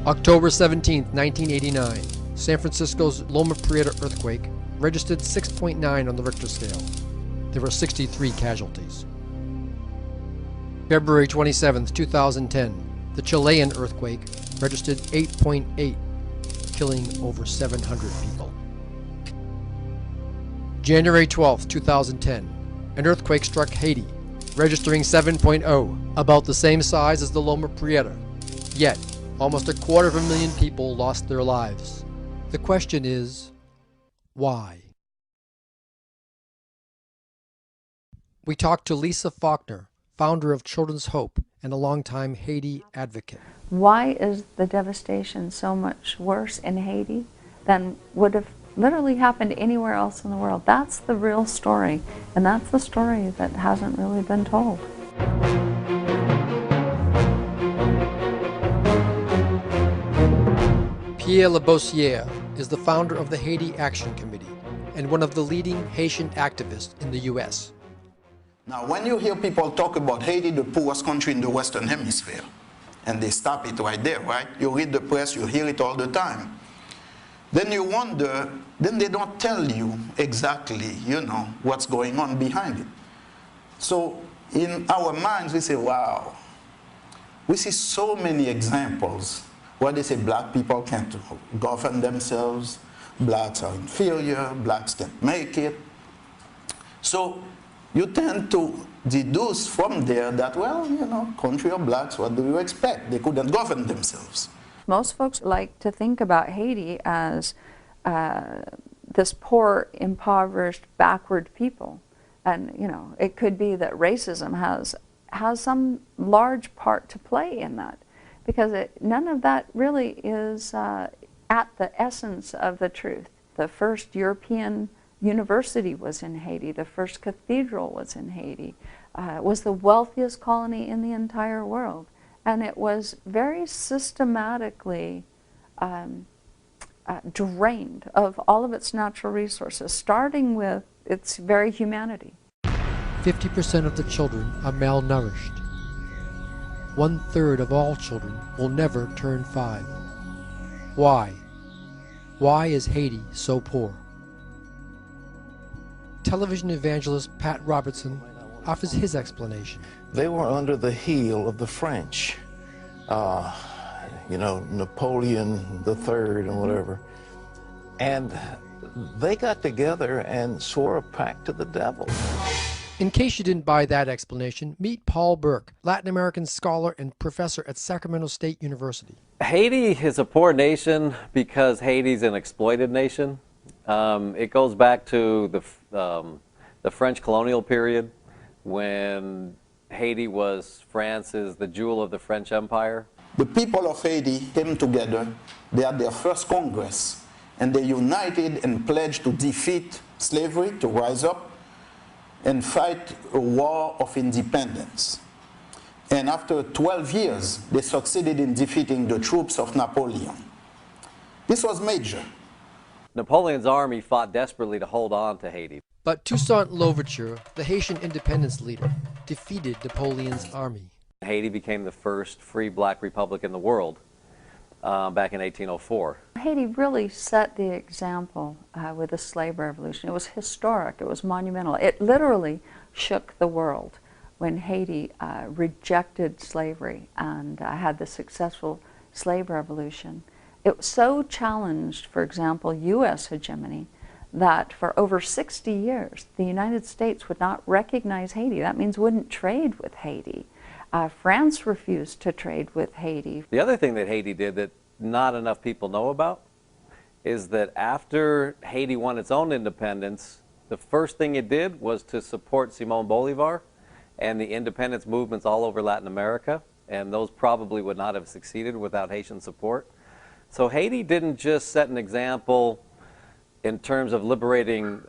October 17, 1989, San Francisco's Loma Prieta earthquake registered 6.9 on the Richter scale. There were 63 casualties. February 27, 2010, the Chilean earthquake registered 8.8, killing over 700 people. January 12, 2010, an earthquake struck Haiti, registering 7.0, about the same size as the Loma Prieta. Yet, almost 250,000 people lost their lives. The question is, why? We talked to Lisa Faulkner, founder of Children's Hope and a longtime Haiti advocate. Why is the devastation so much worse in Haiti than would have literally happened anywhere else in the world? That's the real story, and that's the story that hasn't really been told. Pierre Labossière is the founder of the Haiti Action Committee and one of the leading Haitian activists in the U.S. Now, when you hear people talk about Haiti, the poorest country in the Western Hemisphere, and they stop it right there, right? You read the press, you hear it all the time. Then you wonder, then they don't tell you exactly, what's going on behind it. So in our minds, we say, wow. We see so many examples where they say black people can't govern themselves, blacks are inferior, blacks can't make it. So you tend to deduce from there that, well, country of blacks, what do you expect? They couldn't govern themselves. Most folks like to think about Haiti as this poor, impoverished, backward people. And, it could be that racism has some large part to play in that, because none of that really is at the essence of the truth. The first European university was in Haiti. The first cathedral was in Haiti. It was the wealthiest colony in the entire world. And it was very systematically drained of all of its natural resources, starting with its very humanity. 50% of the children are malnourished. 1/3 of all children will never turn 5. Why? Why is Haiti so poor? Television evangelist Pat Robertson offers his explanation. They were under the heel of the French, Napoleon III and whatever. And they got together and swore a pact to the devil. In case you didn't buy that explanation, meet Paul Burke, Latin American scholar and professor at Sacramento State University. Haiti is a poor nation because Haiti's an exploited nation. It goes back to the French colonial period, when Haiti was France's, the jewel of the French Empire. The people of Haiti came together. They had their first Congress, and they united and pledged to defeat slavery, to rise up and fight a war of independence. And after 12 years, they succeeded in defeating the troops of Napoleon. This was major. Napoleon's army fought desperately to hold on to Haiti. But Toussaint Louverture, the Haitian independence leader, defeated Napoleon's army. Haiti became the first free black republic in the world back in 1804. Haiti really set the example with the slave revolution. It was historic, it was monumental. It literally shook the world when Haiti rejected slavery and had the successful slave revolution. It was so challenged, for example, U.S. hegemony, that for over 60 years, the United States would not recognize Haiti. That means wouldn't trade with Haiti. France refused to trade with Haiti. The other thing that Haiti did that not enough people know about is that after Haiti won its own independence, the first thing it did was to support Simón Bolívar and the independence movements all over Latin America, and those probably would not have succeeded without Haitian support. So Haiti didn't just set an example in terms of liberating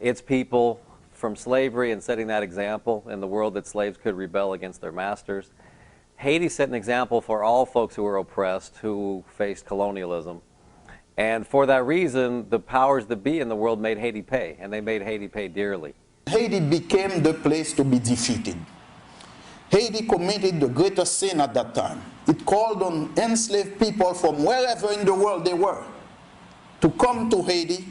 its people from slavery and setting that example in the world that slaves could rebel against their masters. Haiti set an example for all folks who were oppressed, who faced colonialism. And for that reason, the powers that be in the world made Haiti pay, and they made Haiti pay dearly. Haiti became the place to be defeated. Haiti committed the greatest sin at that time. It called on enslaved people from wherever in the world they were to come to Haiti,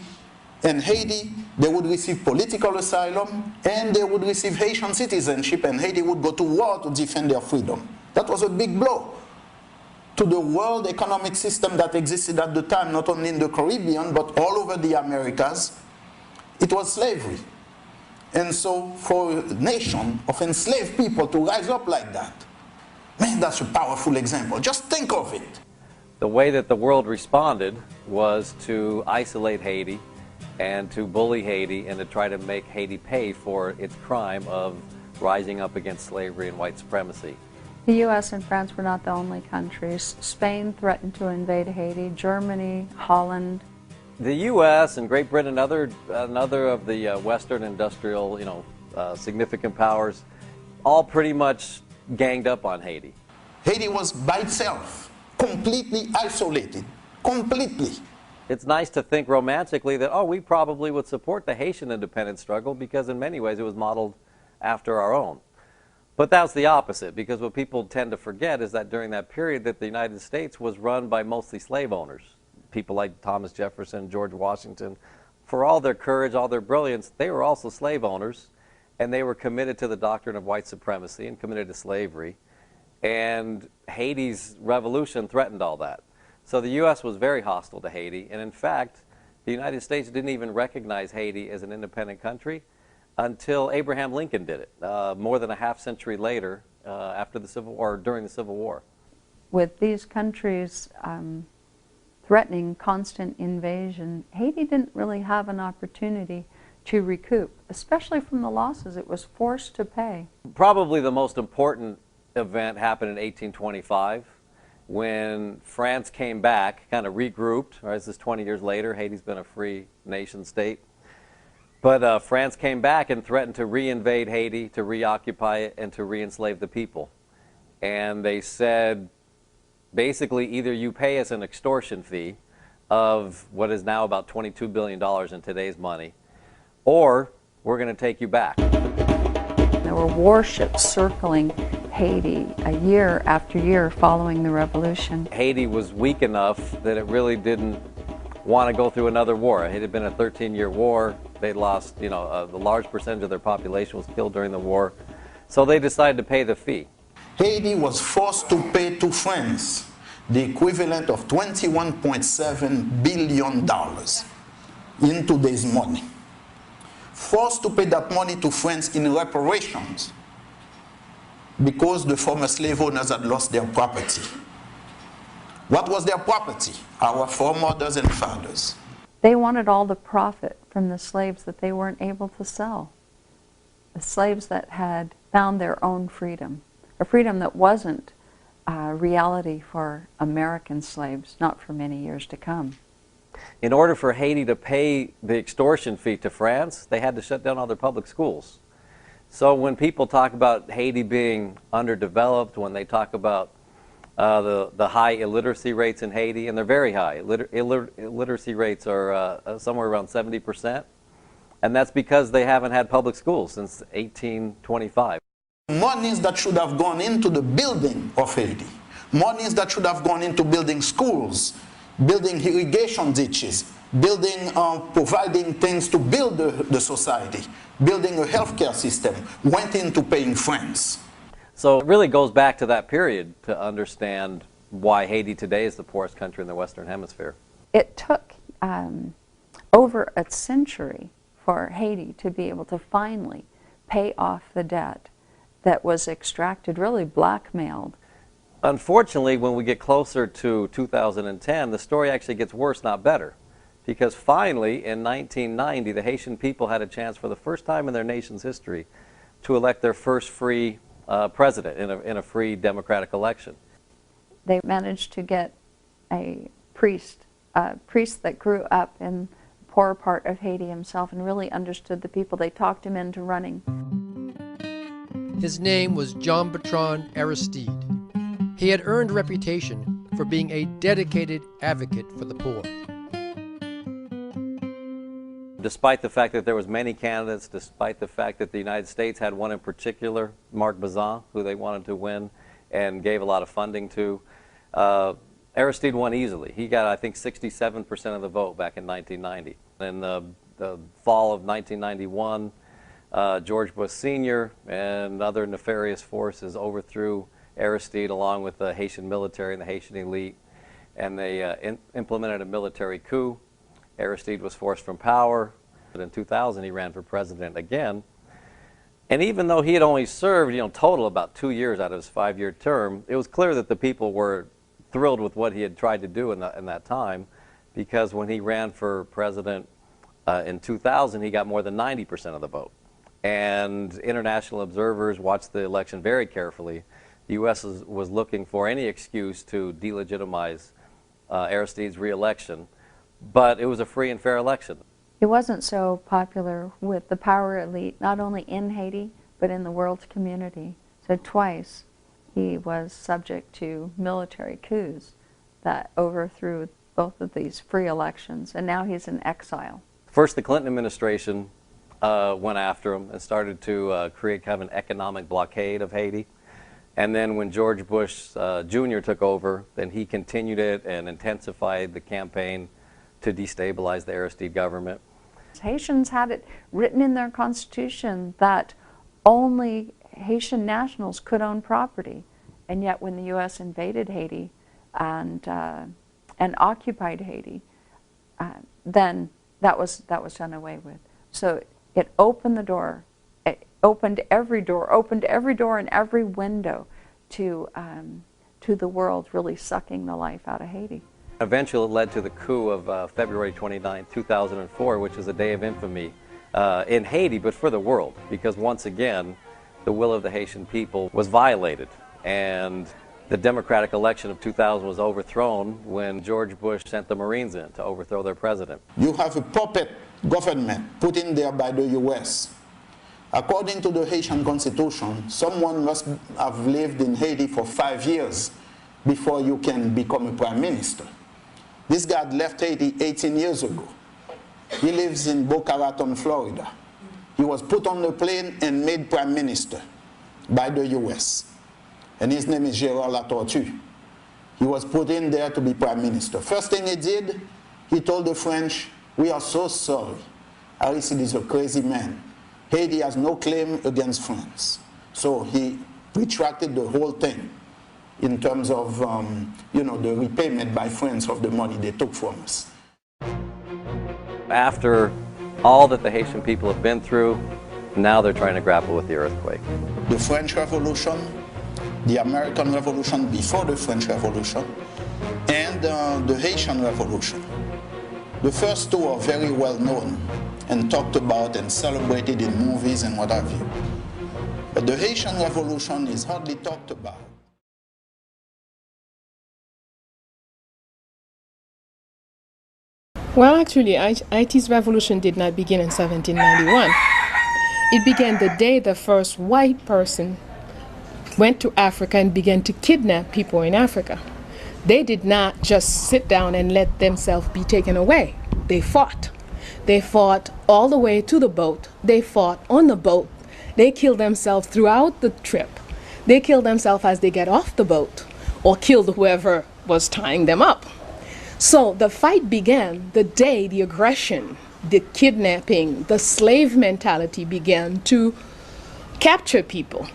and Haiti, they would receive political asylum, and they would receive Haitian citizenship, and Haiti would go to war to defend their freedom. That was a big blow to the world economic system that existed at the time, not only in the Caribbean, but all over the Americas. It was slavery. And so for a nation of enslaved people to rise up like that, man, that's a powerful example. Just think of it. The way that the world responded was to isolate Haiti and to bully Haiti and to try to make Haiti pay for its crime of rising up against slavery and white supremacy. The U.S. and France were not the only countries. Spain threatened to invade Haiti, Germany, Holland. The U.S. and Great Britain, another of the Western industrial, significant powers, all pretty much ganged up on Haiti. Haiti was by itself, completely isolated, completely. It's nice to think romantically that, oh, we probably would support the Haitian independence struggle because in many ways it was modeled after our own. But that's the opposite, because what people tend to forget is that during that period that the United States was run by mostly slave owners. People like Thomas Jefferson, George Washington, for all their courage, all their brilliance, they were also slave owners, and they were committed to the doctrine of white supremacy and committed to slavery. And Haiti's revolution threatened all that. So the U.S. was very hostile to Haiti, and in fact, the United States didn't even recognize Haiti as an independent country until Abraham Lincoln did it, more than a half century later, after the Civil War, or during the Civil War. With these countries threatening constant invasion, Haiti didn't really have an opportunity to recoup, especially from the losses it was forced to pay. Probably the most important event happened in 1825 when France came back, kind of regrouped. Right, this is 20 years later. Haiti's been a free nation state. But France came back and threatened to reinvade Haiti, to reoccupy it, and to re-enslave the people. And they said, basically, either you pay us an extortion fee of what is now about $22 billion in today's money, or we're going to take you back. There were warships circling Haiti a year after year following the revolution. Haiti was weak enough that it really didn't want to go through another war. It had been a 13-year war. They lost, the large percentage of their population was killed during the war. So they decided to pay the fee. Haiti was forced to pay to France the equivalent of $21.7 billion in today's money. Forced to pay that money to France in reparations because the former slave owners had lost their property. What was their property? Our foremothers and fathers. They wanted all the profit from the slaves that they weren't able to sell. The slaves that had found their own freedom, a freedom that wasn't a reality for American slaves, not for many years to come. In order for Haiti to pay the extortion fee to France, they had to shut down all their public schools. So when people talk about Haiti being underdeveloped, when they talk about the high illiteracy rates in Haiti, and they're very high. Illiteracy rates are somewhere around 70%, and that's because they haven't had public schools since 1825. Monies that should have gone into the building of Haiti, monies that should have gone into building schools, building irrigation ditches, building, providing things to build the society, building a healthcare system, went into paying France. So it really goes back to that period to understand why Haiti today is the poorest country in the Western Hemisphere. It took over a century for Haiti to be able to finally pay off the debt that was extracted, really blackmailed. Unfortunately, when we get closer to 2010, the story actually gets worse, not better. Because finally, in 1990, the Haitian people had a chance for the first time in their nation's history to elect their first free president in a free democratic election. They managed to get a priest that grew up in the poorer part of Haiti himself and really understood the people. They talked him into running. His name was Jean-Bertrand Aristide. He had earned a reputation for being a dedicated advocate for the poor. Despite the fact that there was many candidates, despite the fact that the United States had one in particular, Marc Bazin, who they wanted to win and gave a lot of funding to, Aristide won easily. He got, I think, 67% of the vote back in 1990. In the fall of 1991, George Bush Sr. and other nefarious forces overthrew Aristide along with the Haitian military and the Haitian elite, and they implemented a military coup. Aristide was forced from power, but in 2000 he ran for president again. And even though he had only served, total about 2 years out of his 5-year term, it was clear that the people were thrilled with what he had tried to do in that time, because when he ran for president in 2000, he got more than 90% of the vote. And international observers watched the election very carefully. The U.S. was looking for any excuse to delegitimize Aristide's re-election, but it was a free and fair election. It wasn't so popular with the power elite, not only in Haiti, but in the world community. So twice he was subject to military coups that overthrew both of these free elections, and now he's in exile. First, the Clinton administration went after him and started to create kind of an economic blockade of Haiti. And then when George Bush Jr. took over, then he continued it and intensified the campaign to destabilize the Aristide government. Haitians had it written in their constitution that only Haitian nationals could own property, and yet when the U.S. invaded Haiti and occupied Haiti, then that was done away with. So it opened the door. It opened every door and every window to the world, really sucking the life out of Haiti. Eventually it led to the coup of February 29, 2004, which is a day of infamy in Haiti, but for the world, because once again, the will of the Haitian people was violated. And the democratic election of 2000 was overthrown when George Bush sent the Marines in to overthrow their president. You have a puppet government put in there by the U.S. According to the Haitian constitution, someone must have lived in Haiti for 5 years before you can become a prime minister. This guy left Haiti 18 years ago. He lives in Boca Raton, Florida. He was put on the plane and made prime minister by the U.S. And his name is Gérard Latortue. He was put in there to be prime minister. First thing he did, he told the French, "We are so sorry. Aristide is a crazy man. Haiti has no claim against France." So he retracted the whole thing in terms of the repayment by France of the money they took from us. After all that the Haitian people have been through, now they're trying to grapple with the earthquake. The French Revolution, the American Revolution before the French Revolution, and the Haitian Revolution. The first two are very well known and talked about and celebrated in movies and what have you. But the Haitian Revolution is hardly talked about. Well, actually, Haiti's revolution did not begin in 1791. It began the day the first white person went to Africa and began to kidnap people in Africa. They did not just sit down and let themselves be taken away. They fought. They fought all the way to the boat. They fought on the boat. They killed themselves throughout the trip. They killed themselves as they get off the boat, or killed whoever was tying them up. So the fight began the day the aggression, the kidnapping, the slave mentality began to capture people.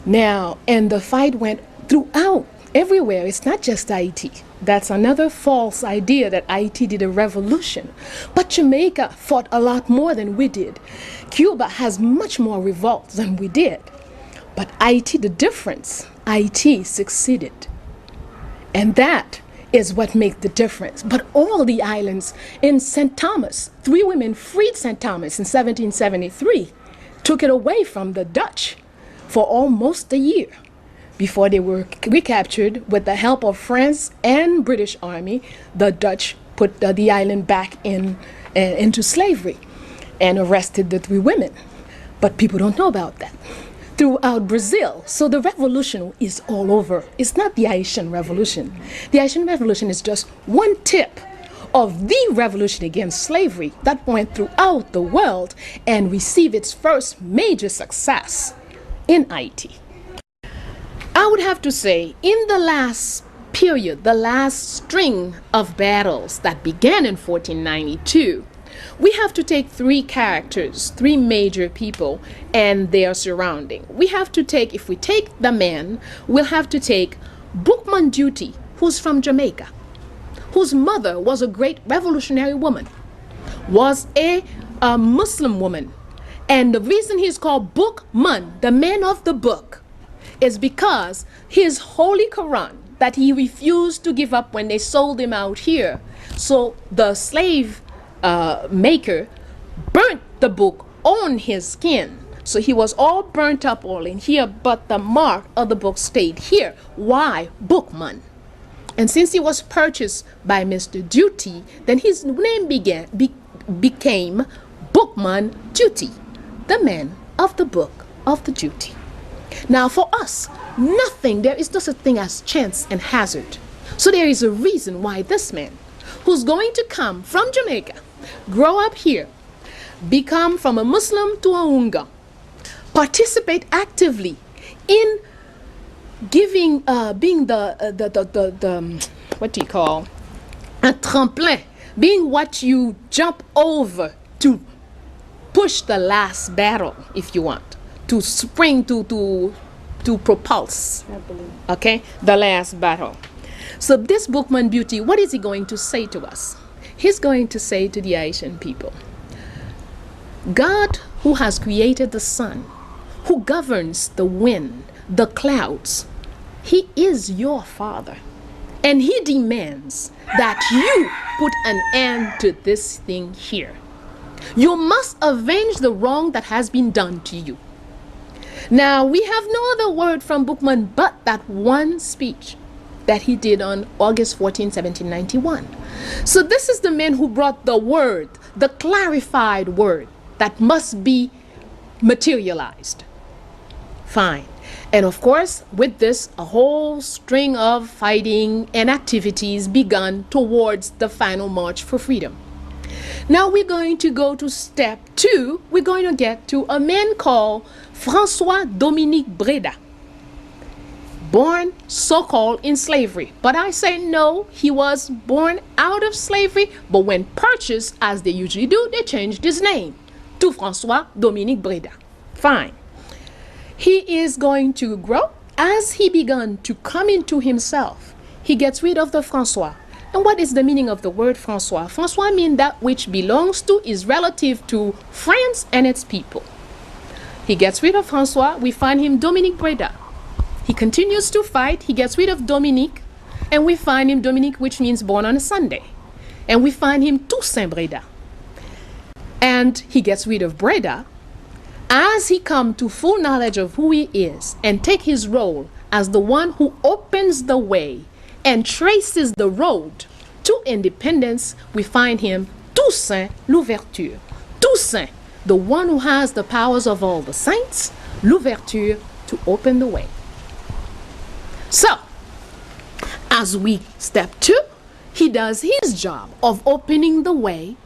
Now, and the fight went throughout, everywhere. It's not just Haiti. That's another false idea that Haiti did a revolution. But Jamaica fought a lot more than we did. Cuba has much more revolts than we did. But Haiti, the difference, Haiti succeeded. And that is what makes the difference. But all the islands in St. Thomas, 3 women freed St. Thomas in 1773, took it away from the Dutch for almost a year before they were recaptured with the help of France and British Army. The Dutch put the island back into slavery and arrested the 3 women. But people don't know about that. Throughout Brazil. So the revolution is all over. It's not the Haitian revolution. The Haitian revolution is just one tip of the revolution against slavery that went throughout the world and received its first major success in Haiti. I would have to say, in the last period, the last string of battles that began in 1492, we have to take three characters, three major people and their surrounding. We have to take, if we take the man, we'll have to take Boukman Duty, who's from Jamaica, whose mother was a great revolutionary woman, was a Muslim woman. And the reason he's called Boukman, the man of the book, is because his Holy Quran that he refused to give up when they sold him out here. So the slave maker burnt the book on his skin. So he was all burnt up all in here, but the mark of the book stayed here. Why Boukman? And since he was purchased by Mr. Duty, then his name became Boukman Duty, the man of the book of the duty. Now for us, there is no such thing as chance and hazard. So there is a reason why this man, who's going to come from Jamaica, grow up here, become from a Muslim to a Unga, participate actively in giving, being the what do you call, a tremplin, being what you jump over to push the last battle, if you want, to spring, to propulse, okay, the last battle. So this Boukman Beauty, what is he going to say to us? He's going to say to the Haitian people, God, who has created the sun, who governs the wind, the clouds, he is your father. And he demands that you put an end to this thing here. You must avenge the wrong that has been done to you. Now, we have no other word from Boukman but that one speech that he did on August 14, 1791. So this is the man who brought the word, the clarified word that must be materialized. Fine. And of course, with this, a whole string of fighting and activities begun towards the final march for freedom. Now we're going to go to step 2. We're going to get to a man called François Dominique Breda, born so-called in slavery. But I say no, he was born out of slavery, but when purchased, as they usually do, they changed his name to François Dominique Breda. Fine. He is going to grow. As he began to come into himself, he gets rid of the François. And what is the meaning of the word François? François means that which belongs to, is relative to France and its people. He gets rid of François. We find him Dominique Breda. He continues to fight. He gets rid of Dominique. And we find him Dominique, which means born on a Sunday. And we find him Toussaint Breda. And he gets rid of Breda. As he comes to full knowledge of who he is and take his role as the one who opens the way and traces the road to independence, we find him Toussaint Louverture. Toussaint, the one who has the powers of all the saints, Louverture, to open the way. So, as we step 2, he does his job of opening the way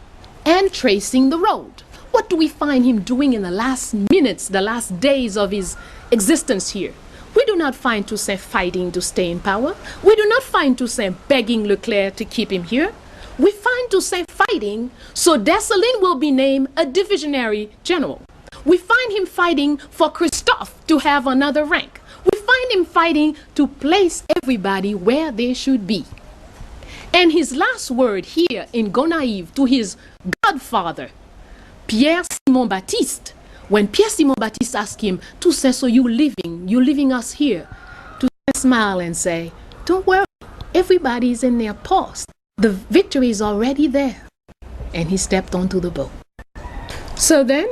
and tracing the road. What do we find him doing in the last minutes, the last days of his existence here? We do not find Toussaint fighting to stay in power. We do not find Toussaint begging Leclerc to keep him here. We find Toussaint fighting so Dessalines will be named a divisionary general. We find him fighting for Christophe to have another rank. We find him fighting to place everybody where they should be. And his last word here in Gonaïve to his godfather, Pierre Simon Baptiste, when Pierre Simon Baptiste asked him, Toussaint, so you leaving us here? Toussaint smiled and say, don't worry, everybody's in their post. The victory is already there. And he stepped onto the boat. So then,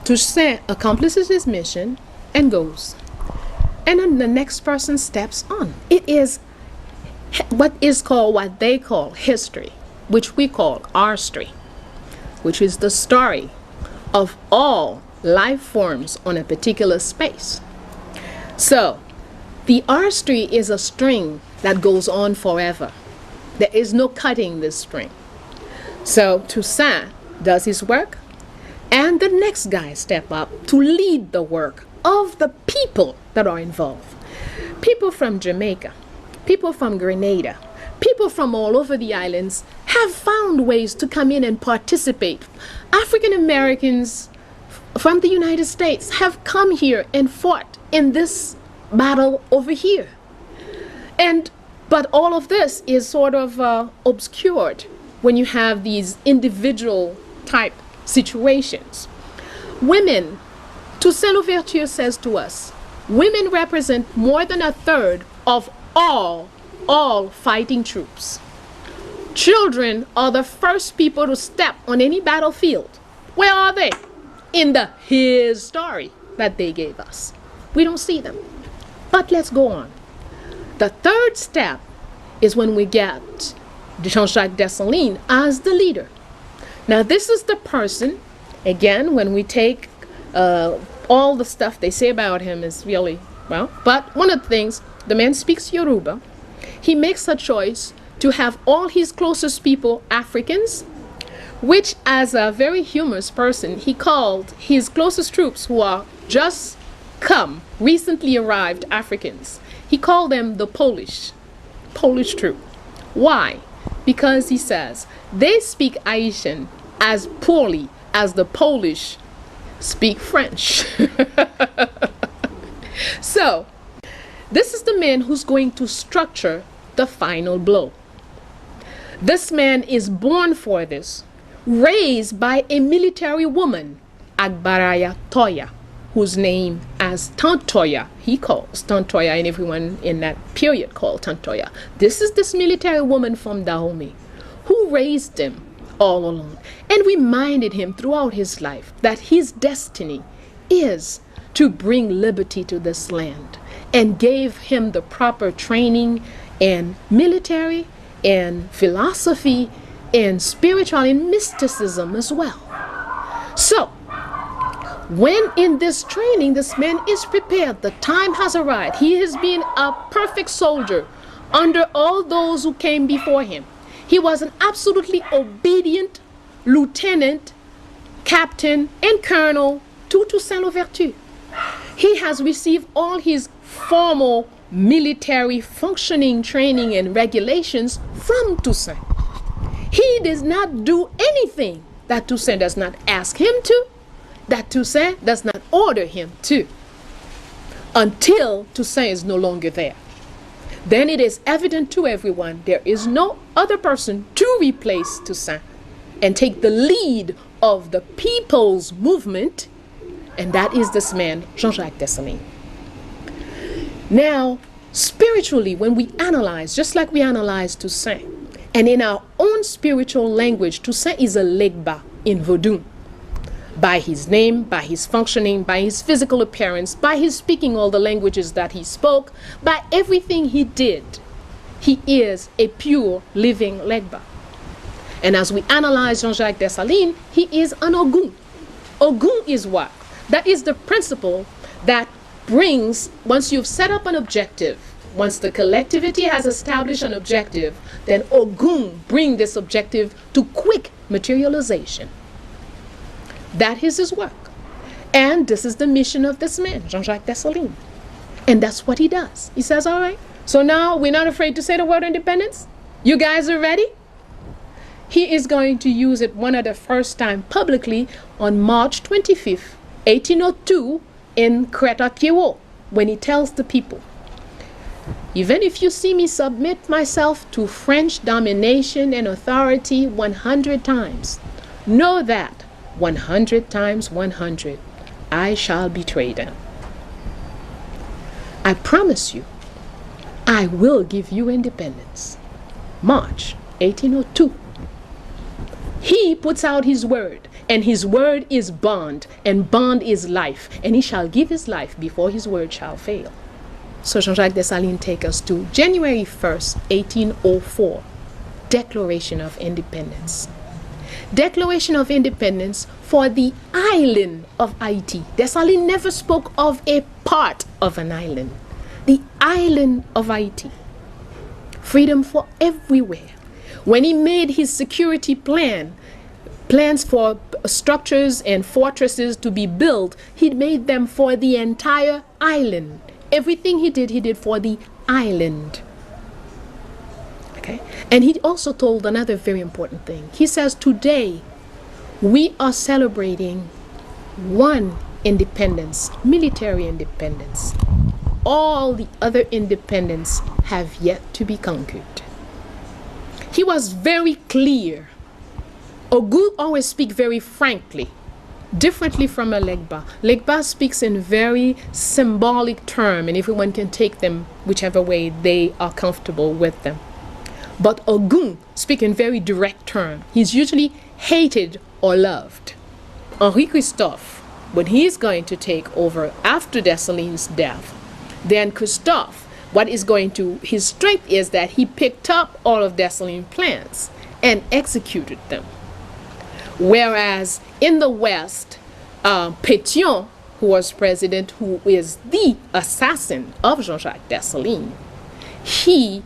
Toussaint accomplishes his mission and goes. And then the next person steps on. It is what they call history, which we call our story, which is the story of all life forms on a particular space. So, the R-string is a string that goes on forever. There is no cutting this string. So Toussaint does his work, and the next guy step up to lead the work of the people that are involved. People from Jamaica, people from Grenada, people from all over the islands have found ways to come in and participate. African Americans from the United States have come here and fought in this battle over here. But all of this is sort of obscured when you have these individual type situations. Women, Toussaint Louverture says to us, women represent more than a third of all fighting troops. Children are the first people to step on any battlefield. Where are they? In the his story that they gave us. We don't see them. But let's go on. The third step is when we get Jean-Jacques Dessalines as the leader. Now this is the person, again, when we take all the stuff they say about him is really, well, but one of the things, the man speaks Yoruba. He makes a choice to have all his closest people Africans, which as a very humorous person, he called his closest troops who are just recently arrived Africans. He called them the Polish troop. Why? Because he says they speak Haitian as poorly as the Polish speak French. So, this is the man who's going to structure the final blow. This man is born for this, raised by a military woman, Agbaraya Toya, whose name as Tantoya, he calls Tantoya, and everyone in that period called Tantoya. This is this military woman from Dahomey who raised him all alone and reminded him throughout his life that his destiny is to bring liberty to this land, and gave him the proper training in military and philosophy and spiritual and mysticism as well. So when in this training, this man is prepared, the time has arrived. He has been a perfect soldier under all those who came before him. He was an absolutely obedient lieutenant, captain, and colonel to Toussaint Louverture. He has received all his formal military functioning training and regulations from Toussaint. He does not do anything that Toussaint does not ask him to, that Toussaint does not order him to, until Toussaint is no longer there. Then it is evident to everyone there is no other person to replace Toussaint and take the lead of the people's movement, and that is this man, Jean-Jacques Dessalines. Now, spiritually, when we analyze, just like we analyze Toussaint, and in our own spiritual language, Toussaint is a Legba in Vodou. By his name, by his functioning, by his physical appearance, by his speaking all the languages that he spoke, by everything he did, he is a pure living Legba. And as we analyze Jean-Jacques Dessalines, he is an Ogun. Ogun is what? That is the principle that brings, once you've set up an objective, once the collectivity has established an objective, then Ogun bring this objective to quick materialization. That is his work. And this is the mission of this man, Jean-Jacques Dessalines. And that's what he does. He says, all right, so now we're not afraid to say the word independence. You guys are ready? He is going to use it one of the first time publicly on March 25th, 1802 in Creta-Kiewo, when he tells the people, even if you see me submit myself to French domination and authority 100 times, know that 100 times 100, I shall betray them. I promise you, I will give you independence. March 1802. He puts out his word, and his word is bond, and bond is life, and he shall give his life before his word shall fail. So Jean-Jacques Dessalines takes us to January 1st, 1804, Declaration of Independence. Declaration of Independence for the island of Haiti. Dessalines never spoke of a part of an island. The island of Haiti. Freedom for everywhere. When he made his security plans for structures and fortresses to be built, he made them for the entire island. Everything he did for the island. Okay? And he also told another very important thing. He says, today we are celebrating one independence, military independence. All the other independence have yet to be conquered. He was very clear. Ogu always speak very frankly, differently from a Legba. Legba speaks in very symbolic term, and everyone can take them whichever way they are comfortable with them. But Ogun speaks in very direct term. He's usually hated or loved. Henri Christophe, when he's going to take over after Dessalines' death, then Christophe, his strength is that he picked up all of Dessalines' plans and executed them. Whereas in the West, Pétion, who was president, who is the assassin of Jean-Jacques Dessalines, he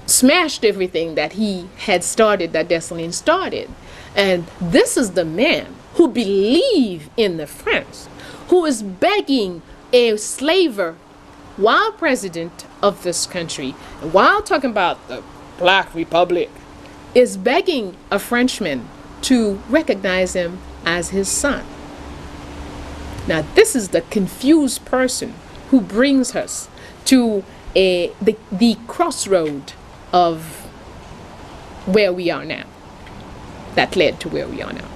smashed everything that he had started, that Dessalines started. And this is the man who believed in the French, who is begging a slaver while president of this country, while talking about the Black Republic, is begging a Frenchman to recognize him as his son. Now, this is the confused person who brings us to the crossroad of where we are now, that led to where we are now.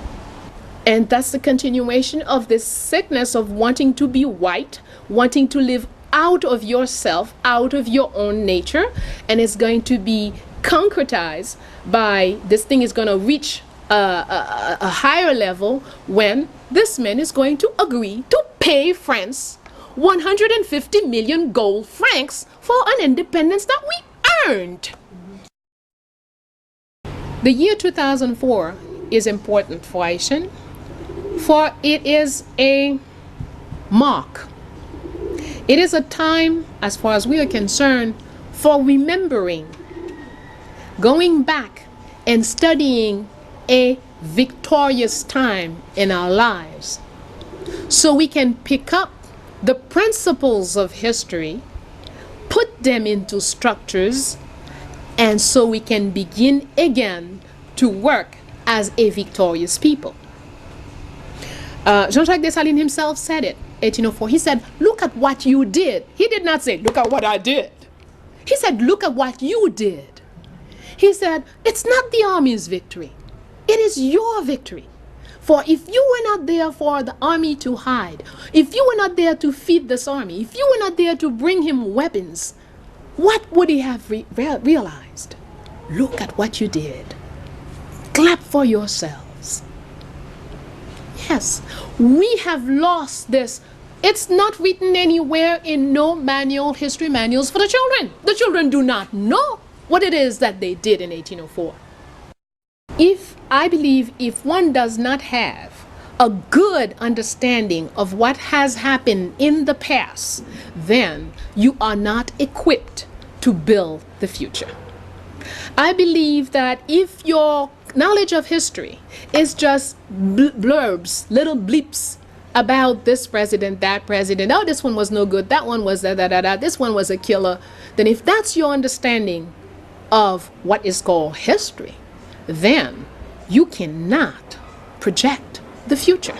And that's the continuation of this sickness of wanting to be white, wanting to live out of yourself, out of your own nature, and it's going to be concretized by this thing is going to reach a higher level when this man is going to agree to pay France 150 million gold francs for an independence that we earned. The year 2004 is important for Haitian, for it is a mark. It is a time, as far as we are concerned, for remembering, going back and studying a victorious time in our lives, so we can pick up the principles of history, put them into structures, and so we can begin again to work as a victorious people. Jean-Jacques Dessalines himself said it, 1804. He said, look at what you did. He did not say, look at what I did. He said, look at what you did. He said, it's not the army's victory. It is your victory. For if you were not there for the army to hide, if you were not there to feed this army, if you were not there to bring him weapons, what would he have realized? Look at what you did. Clap for yourselves. Yes, we have lost this. It's not written anywhere in no history manuals for the children. The children do not know what it is that they did in 1804. I believe if one does not have a good understanding of what has happened in the past, then you are not equipped to build the future. I believe that if your knowledge of history is just blurbs, little bleeps about this president, that president, oh, this one was no good, that one was this one was a killer, then if that's your understanding of what is called history, then you cannot project the future.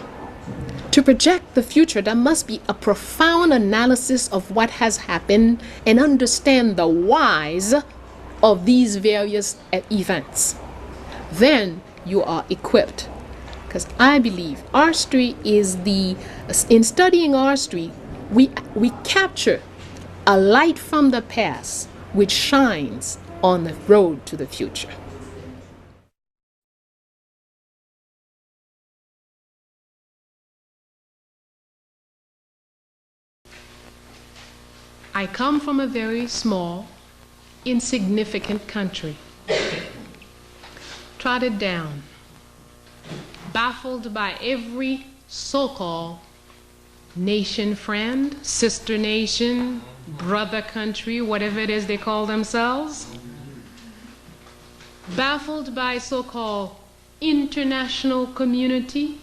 To project the future, there must be a profound analysis of what has happened and understand the whys of these various events. Then you are equipped. Because I believe our history is in studying our history, we capture a light from the past which shines on the road to the future. I come from a very small, insignificant country, trodden down, baffled by every so-called nation friend, sister nation, brother country, whatever it is they call themselves, baffled by so-called international community,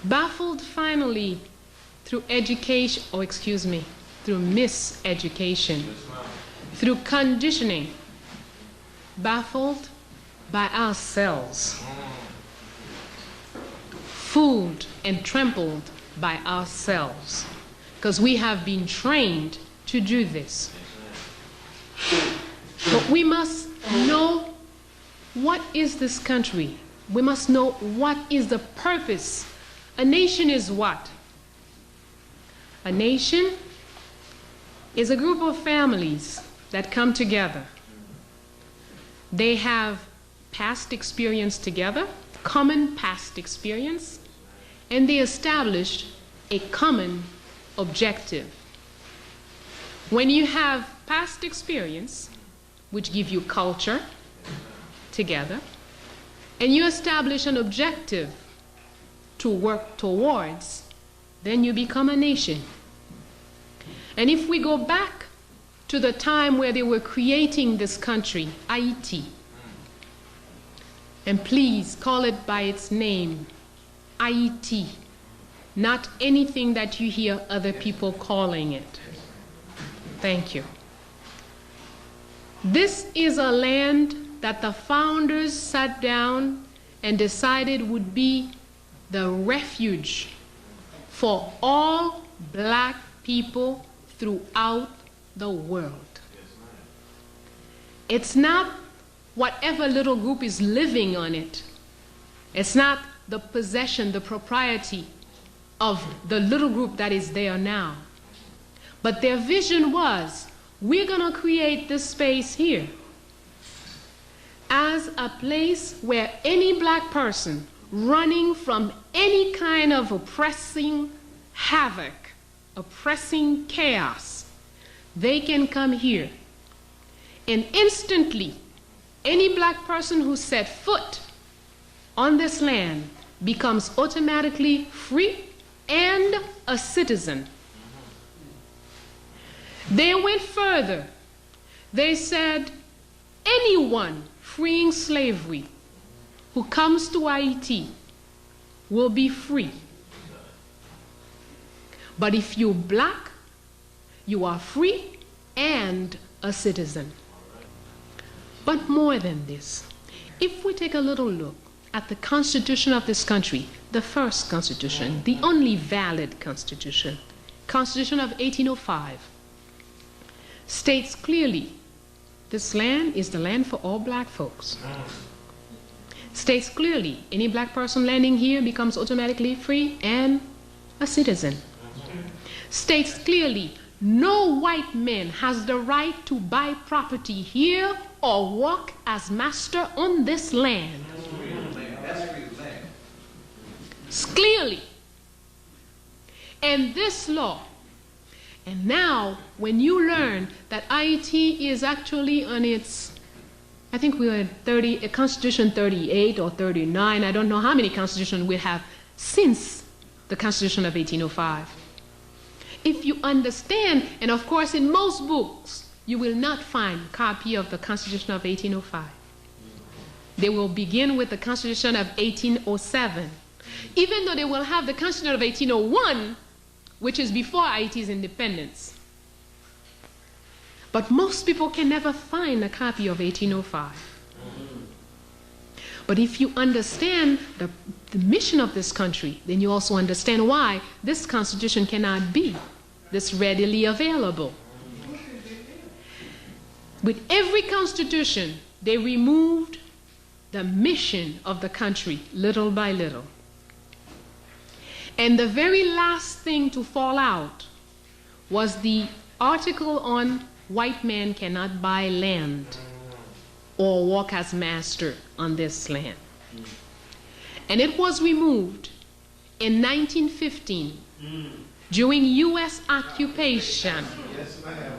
baffled finally through education, oh excuse me, through miseducation, through conditioning, baffled by ourselves, fooled and trampled by ourselves, because we have been trained to do this. But we must know what is this country. We must know what is the purpose. A nation is what? A nation is a group of families that come together. They have past experience together, common past experience, and they establish a common objective. When you have past experience, which give you culture together, and you establish an objective to work towards, then you become a nation. And if we go back to the time where they were creating this country, Ayiti, and please call it by its name, Ayiti, not anything that you hear other people calling it. Thank you. This is a land that the founders sat down and decided would be the refuge for all black people throughout the world. It's not whatever little group is living on it. It's not the possession, the propriety of the little group that is there now. But their vision was, we're going to create this space here as a place where any black person running from any kind of oppressing havoc, oppressing chaos, they can come here. And instantly, any black person who set foot on this land becomes automatically free and a citizen. They went further. They said, anyone freeing slavery who comes to Haiti will be free. But if you're black, you are free and a citizen. But more than this, if we take a little look at the Constitution of this country, the first Constitution, the only valid Constitution, Constitution of 1805, states clearly this land is the land for all black folks. States clearly any black person landing here becomes automatically free and a citizen. States clearly no white man has the right to buy property here or walk as master on this land. Clearly. And this law, and now when you learn that Ayiti is actually on its, I think we were at Constitution 38 or 39, I don't know how many constitutions we have since the Constitution of 1805. If you understand, and of course in most books, you will not find a copy of the Constitution of 1805. They will begin with the Constitution of 1807. Even though they will have the Constitution of 1801, which is before Haiti's independence. But most people can never find a copy of 1805. But if you understand the mission of this country, then you also understand why this Constitution cannot be this readily available. With every Constitution, they removed the mission of the country little by little. And the very last thing to fall out was the article on white man cannot buy land or walk as master on this land. And it was removed in 1915 during U.S. occupation. Yes, ma'am.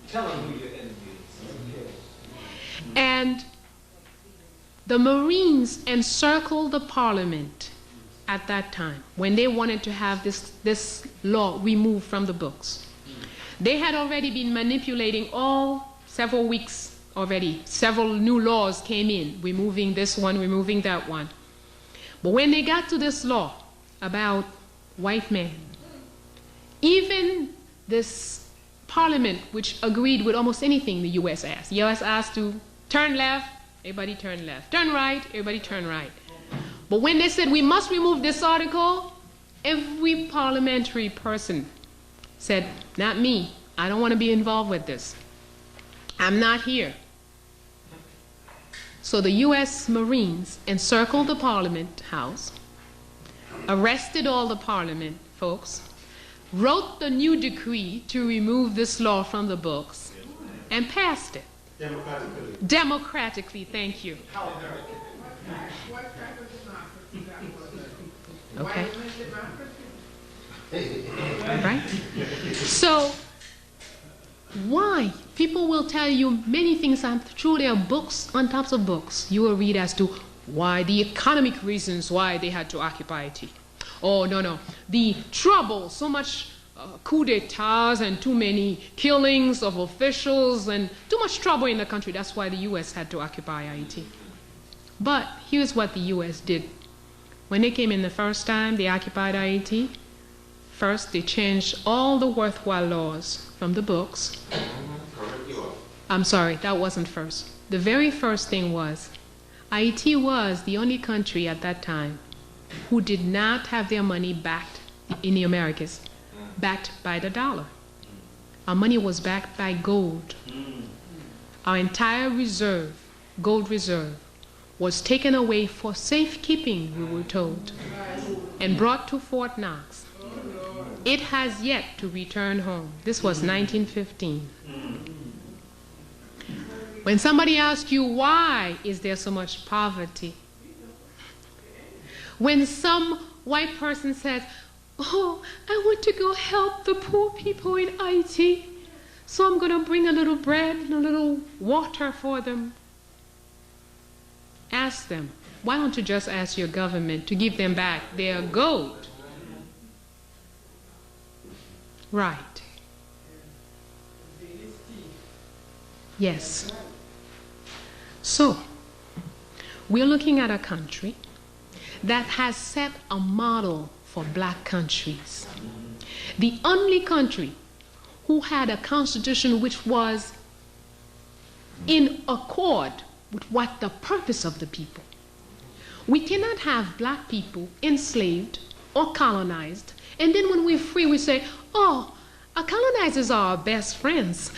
Tell them who your enemy is. And the Marines encircled the parliament at that time, when they wanted to have this law removed from the books, they had already been manipulating several weeks already. Several new laws came in, removing this one, removing that one. But when they got to this law about white men, even this parliament, which agreed with almost anything the U.S. asked. The U.S. asked to turn left, everybody turned left. Turn right, everybody turned right. But when they said we must remove this article, every parliamentary person said, not me. I don't want to be involved with this. I'm not here. So the U.S. Marines encircled the Parliament House, arrested all the Parliament folks, wrote the new decree to remove this law from the books, and passed it. Democratically. Democratically, thank you. Okay. All right. So, why? People will tell you many things. I'm sure there are books on tops of books. You will read as to why, the economic reasons why they had to occupy Haiti. Oh, no. The trouble, so much coup d'etats and too many killings of officials and too much trouble in the country. That's why the U.S. had to occupy Haiti. But here's what the U.S. did. When they came in the first time, they occupied Haiti. First, they changed all the worthwhile laws from the books. I'm sorry, that wasn't first. The very first thing was, Haiti was the only country at that time who did not have their money backed in the Americas, backed by the dollar. Our money was backed by gold. Our entire reserve, gold reserve, was taken away for safekeeping, we were told, and brought to Fort Knox. It has yet to return home. This was 1915. When somebody asks you, why is there so much poverty? When some white person says, oh, I want to go help the poor people in Haiti, so I'm going to bring a little bread and a little water for them. Ask them, why don't you just ask your government to give them back their gold? Right. Yes. So, we're looking at a country that has set a model for black countries. The only country who had a constitution which was in accord with what the purpose of the people. We cannot have black people enslaved or colonized, and then when we're free we say, oh, our colonizers are our best friends.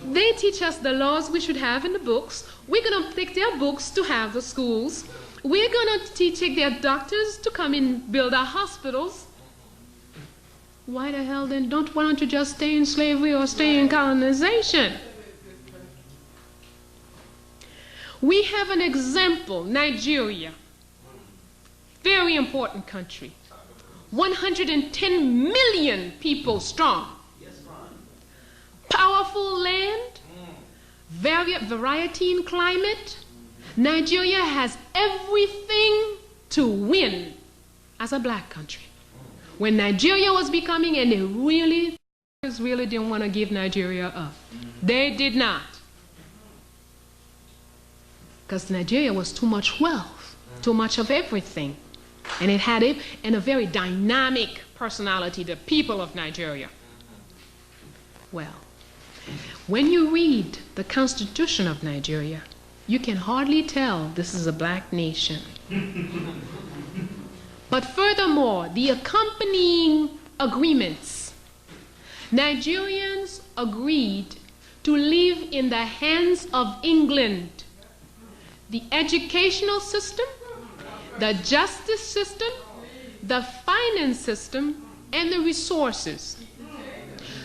They teach us the laws we should have in the books. We're going to take their books to have the schools. We're going to take their doctors to come and build our hospitals. Why the hell then why don't you just stay in slavery or stay in colonization? We have an example, Nigeria, very important country, 110 million people strong, powerful land, variety in climate. Nigeria has everything to win as a black country. When Nigeria was becoming, and they really didn't want to give Nigeria up. They did not. Because Nigeria was too much wealth, too much of everything. And it had a very dynamic personality, the people of Nigeria. Well, when you read the Constitution of Nigeria, you can hardly tell this is a black nation. But furthermore, the accompanying agreements, Nigerians agreed to live in the hands of England. The educational system, the justice system, the finance system, and the resources.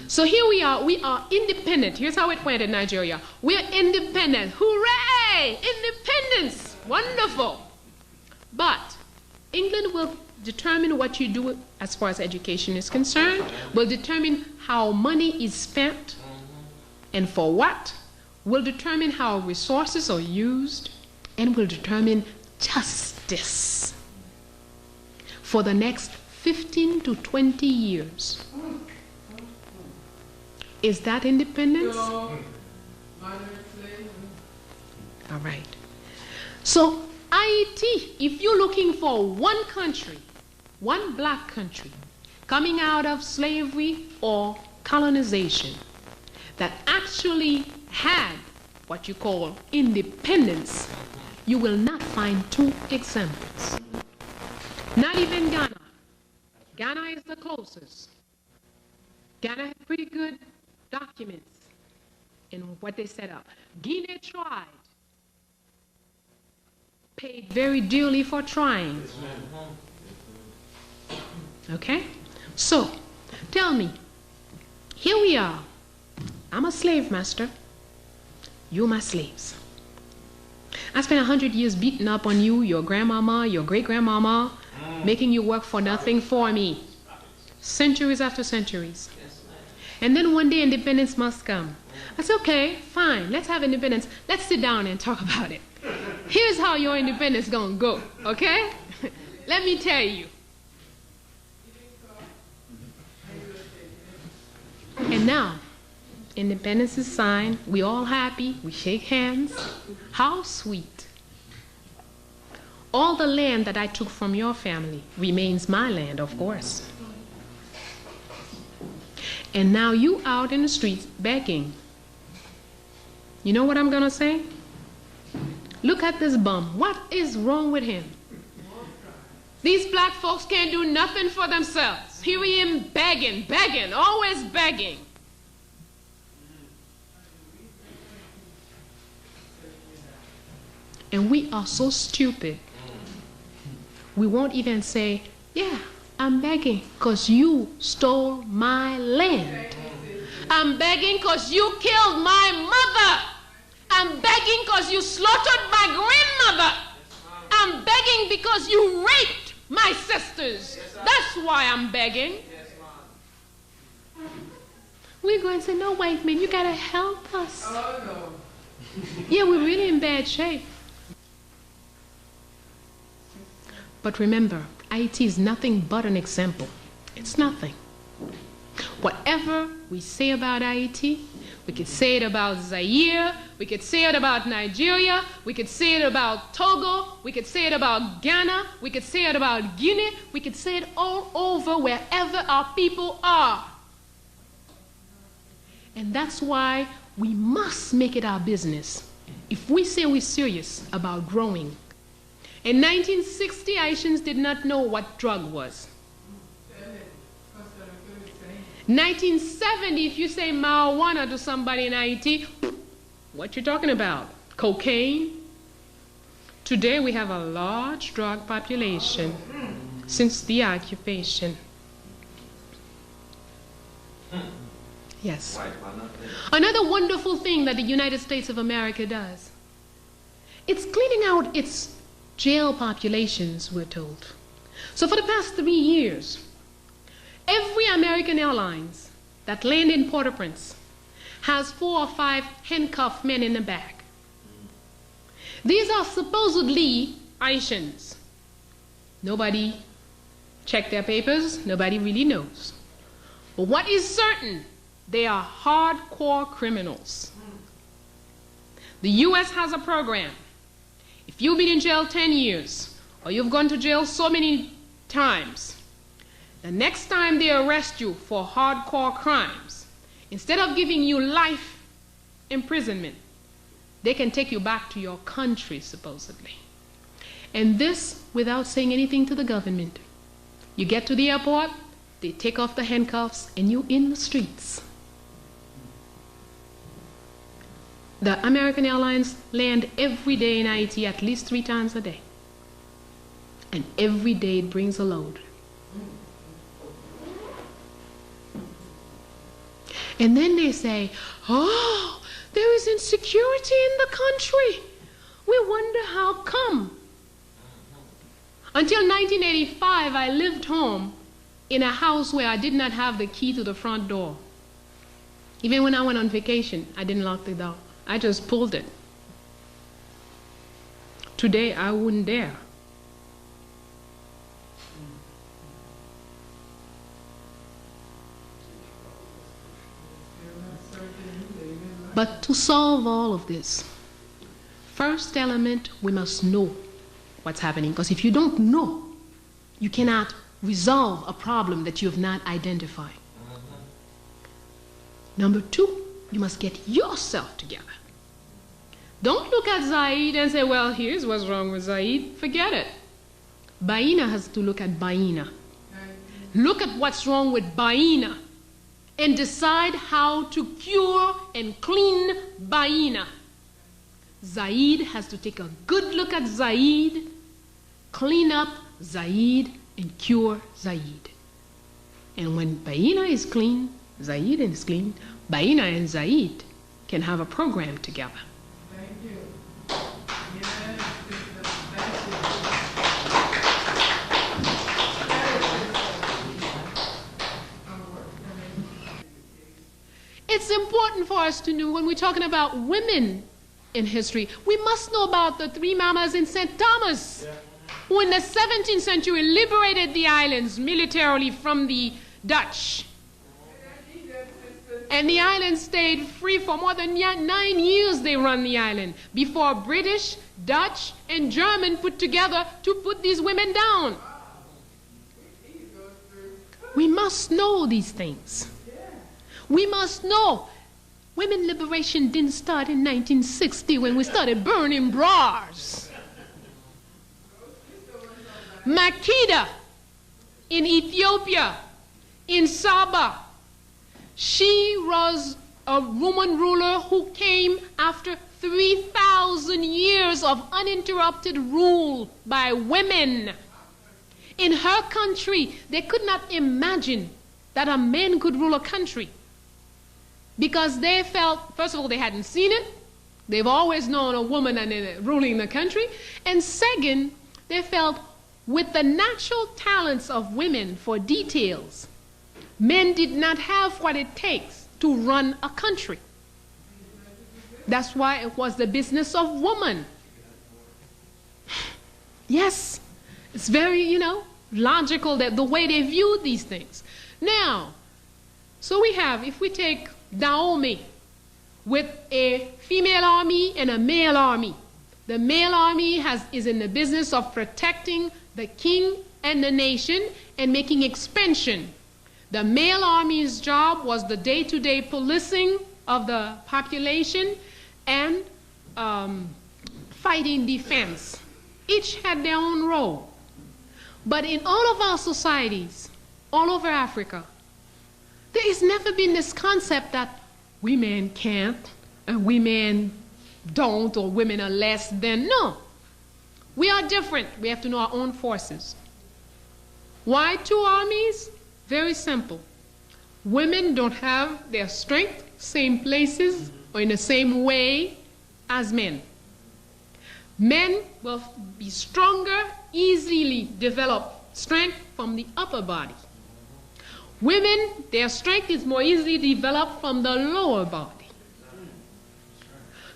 So here we are independent. Here's how it went in Nigeria. We're independent. Hooray! Independence! Wonderful. But England will determine what you do as far as education is concerned, will determine how money is spent and for what, will determine how resources are used, and will determine justice. for the next 15 to 20 years. Is that independence? No. All right. So, Haiti, if you're looking for one country, one black country, coming out of slavery or colonization, that actually had what you call independence, you will not find two examples. Not even Ghana. Ghana is the closest. Ghana had pretty good documents in what they set up. Guinea tried. Paid very dearly for trying. Okay? So, tell me, here we are. I'm a slave master. You're my slaves. I spent 100 years beating up on you, your grandmama, your great-grandmama, making you work for nothing for me. Centuries after centuries. And then one day independence must come. I said, okay, fine, let's have independence. Let's sit down and talk about it. Here's how your independence gonna go, okay? Let me tell you. And now, independence is signed. We all happy. We shake hands. How sweet. All the land that I took from your family remains my land, of course. And now you out in the streets begging. You know what I'm gonna say? Look at this bum. What is wrong with him? These black folks can't do nothing for themselves. Here we am begging, begging, always begging. And we are so stupid. We won't even say, yeah, I'm begging because you stole my land. I'm begging because you killed my mother. I'm begging because you slaughtered my grandmother. I'm begging because you raped my sisters. That's why I'm begging. We're going to say, no, white man, you got to help us. Yeah, we're really in bad shape. But remember, Haiti is nothing but an example. It's nothing. Whatever we say about Haiti, we could say it about Zaire, we could say it about Nigeria, we could say it about Togo, we could say it about Ghana, we could say it about Guinea, we could say it all over wherever our people are. And that's why we must make it our business. If we say we're serious about growing. In 1960, Haitians did not know what drug was. 1970, if you say marijuana to somebody in Haiti, what you talking about? Cocaine? Today we have a large drug population since the occupation. Yes. Another wonderful thing that the United States of America does, it's cleaning out its jail populations, we're told. So for the past 3 years, every American Airlines that land in Port-au-Prince has 4 or 5 handcuffed men in the back. These are supposedly Haitians. Nobody checked their papers, nobody really knows. But what is certain, they are hardcore criminals. The US has a program. If you've been in jail 10 years, or you've gone to jail so many times, the next time they arrest you for hardcore crimes, instead of giving you life imprisonment, they can take you back to your country, supposedly. And this without saying anything to the government. You get to the airport, they take off the handcuffs, and you're in the streets. The American Airlines land every day in Haiti at least 3 times a day. And every day it brings a load. And then they say, oh, there is insecurity in the country. We wonder how come. Until 1985, I lived home in a house where I did not have the key to the front door. Even when I went on vacation, I didn't lock the door. I just pulled it. Today, I wouldn't dare. But to solve all of this, first element, we must know what's happening. Because if you don't know, you cannot resolve a problem that you have not identified. Number two, you must get yourself together. Don't look at Zaid and say, well, here's what's wrong with Zaid. Forget it. Baina has to look at Baina. Look at what's wrong with Baina and decide how to cure and clean Baina. Zaid has to take a good look at Zaid, clean up Zaid, and cure Zaid. And when Baina is clean, Zaid is clean, Baina and Zaid can have a program together. Thank you. Yes, it's important for us to know when we're talking about women in history, we must know about the three mamas in St. Thomas, who in the 17th century liberated the islands militarily from the Dutch. And the island stayed free for more than 9 years. They run the island before British, Dutch, and German put together to put these women down. We must know these things. We must know women liberation didn't start in 1960 when we started burning bras. Makeda in Ethiopia, in Saba, she was a woman ruler who came after 3,000 years of uninterrupted rule by women. In her country, they could not imagine that a man could rule a country because they felt, first of all, they hadn't seen it. They've always known a woman ruling the country. And second, they felt with the natural talents of women for details, men did not have what it takes to run a country. That's why it was the business of woman. Yes, it's very, logical that the way they viewed these things. Now, so we have, if we take Dahomey with a female army and a male army, the male army is in the business of protecting the king and the nation and making expansion. The male army's job was the day-to-day policing of the population and fighting defense. Each had their own role. But in all of our societies, all over Africa, there has never been this concept that women can't, and women don't, or women are less than. No. We are different. We have to know our own forces. Why two armies? Very simple. Women don't have their strength same places or in the same way as men. Men will be stronger, easily develop strength from the upper body. Women, their strength is more easily developed from the lower body.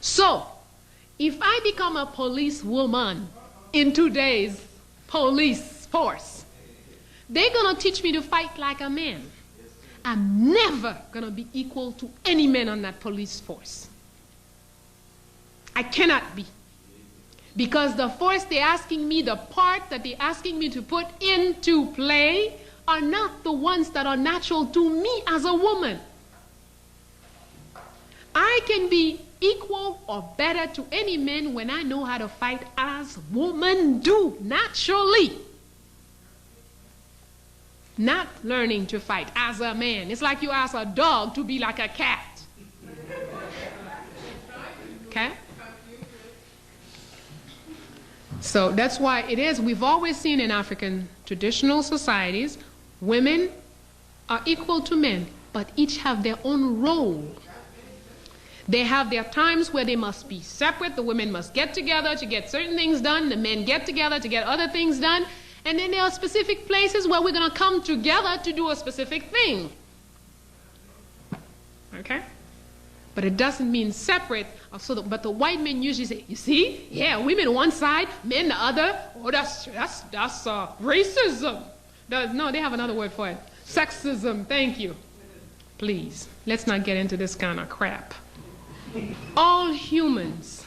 So, if I become a policewoman in today's police force, they're going to teach me to fight like a man. I'm never going to be equal to any man on that police force. I cannot be. Because the force they're asking me, the part that they're asking me to put into play, are not the ones that are natural to me as a woman. I can be equal or better to any man when I know how to fight as women do, naturally. Not learning to fight as a man. It's like you ask a dog to be like a cat. Okay? So that's why it is, we've always seen in African traditional societies, women are equal to men, but each have their own role. They have their times where they must be separate. The women must get together to get certain things done. The men get together to get other things done. And then there are specific places where we're going to come together to do a specific thing. Okay? But it doesn't mean separate. But the white men usually say, you see, yeah, women one side, men the other. Oh, that's racism. No, they have another word for it. Sexism. Thank you. Please, let's not get into this kind of crap. All humans,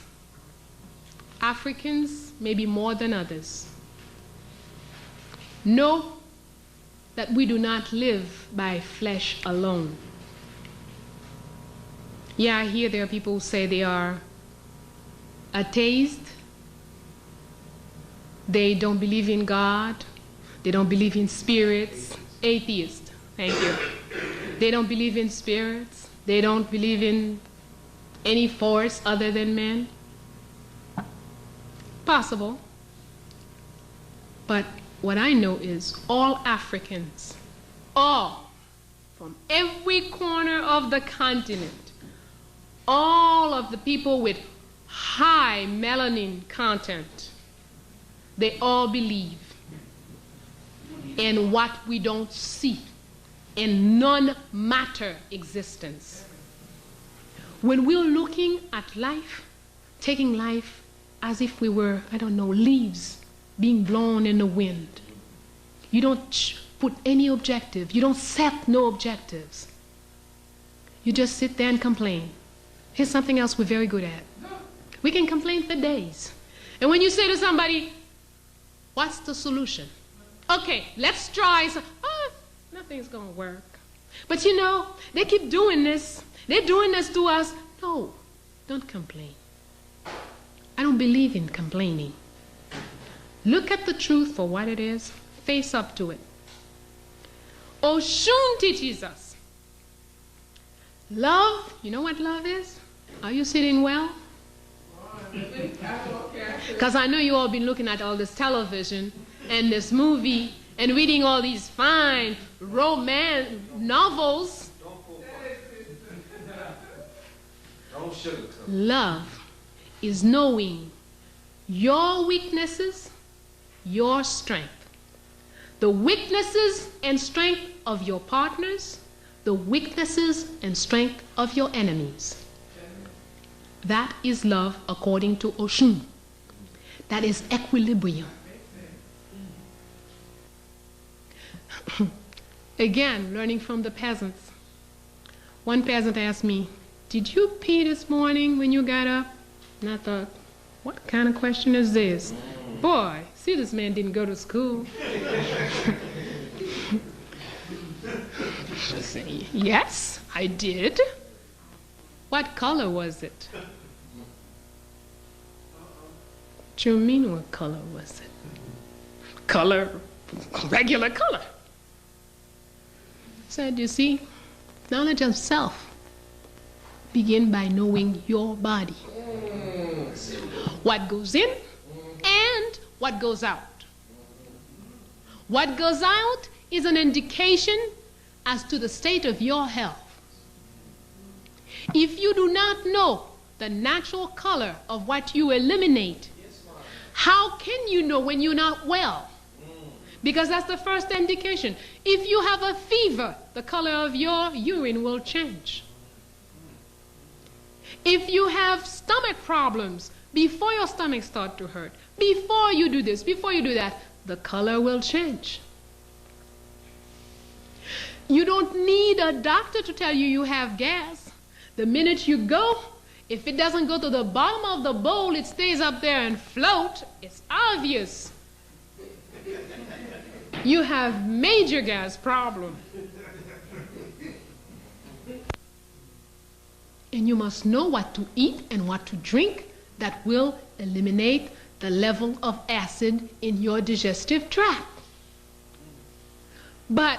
Africans maybe more than others, know that we do not live by flesh alone. Yeah, I hear there are people who say they are atheist. They don't believe in God. They don't believe in spirits. Atheist, thank you. They don't believe in spirits. They don't believe in any force other than man. Possible. But what I know is all Africans, all, from every corner of the continent, all of the people with high melanin content, they all believe in what we don't see, in non-matter existence. When we're looking at life, taking life as if we were, I don't know, leaves being blown in the wind. You don't put any objective. You don't set no objectives. You just sit there and complain. Here's something else we're very good at. We can complain for days. And when you say to somebody, what's the solution? Okay, let's try. Nothing's going to work. But you know, they keep doing this. They're doing this to us. No, don't complain. I don't believe in complaining. Look at the truth for what it is. Face up to it. Oshun teaches us. Love, you know what love is? Are you sitting well? Because I know you all been looking at all this television and this movie and reading all these fine romance novels. Love is knowing your weaknesses, your strength. The weaknesses and strength of your partners, the weaknesses and strength of your enemies. That is love according to Oshun. That is equilibrium. Again, learning from the peasants. One peasant asked me, did you pee this morning when you got up? And I thought, what kind of question is this? Boy, see, this man didn't go to school. I say, yes, I did. What color was it? What you mean, what color was it? Color, regular color. Said, you see, knowledge of self begin by knowing your body. What goes in and what goes out. What goes out is an indication as to the state of your health. If you do not know the natural color of what you eliminate, how can you know when you're not well? Because that's the first indication. If you have a fever, the color of your urine will change. If you have stomach problems, before your stomach starts to hurt, before you do this, before you do that, the color will change. You don't need a doctor to tell you you have gas. The minute you go, if it doesn't go to the bottom of the bowl, it stays up there and float, it's obvious. You have major gas problem. And you must know what to eat and what to drink that will eliminate the level of acid in your digestive tract. But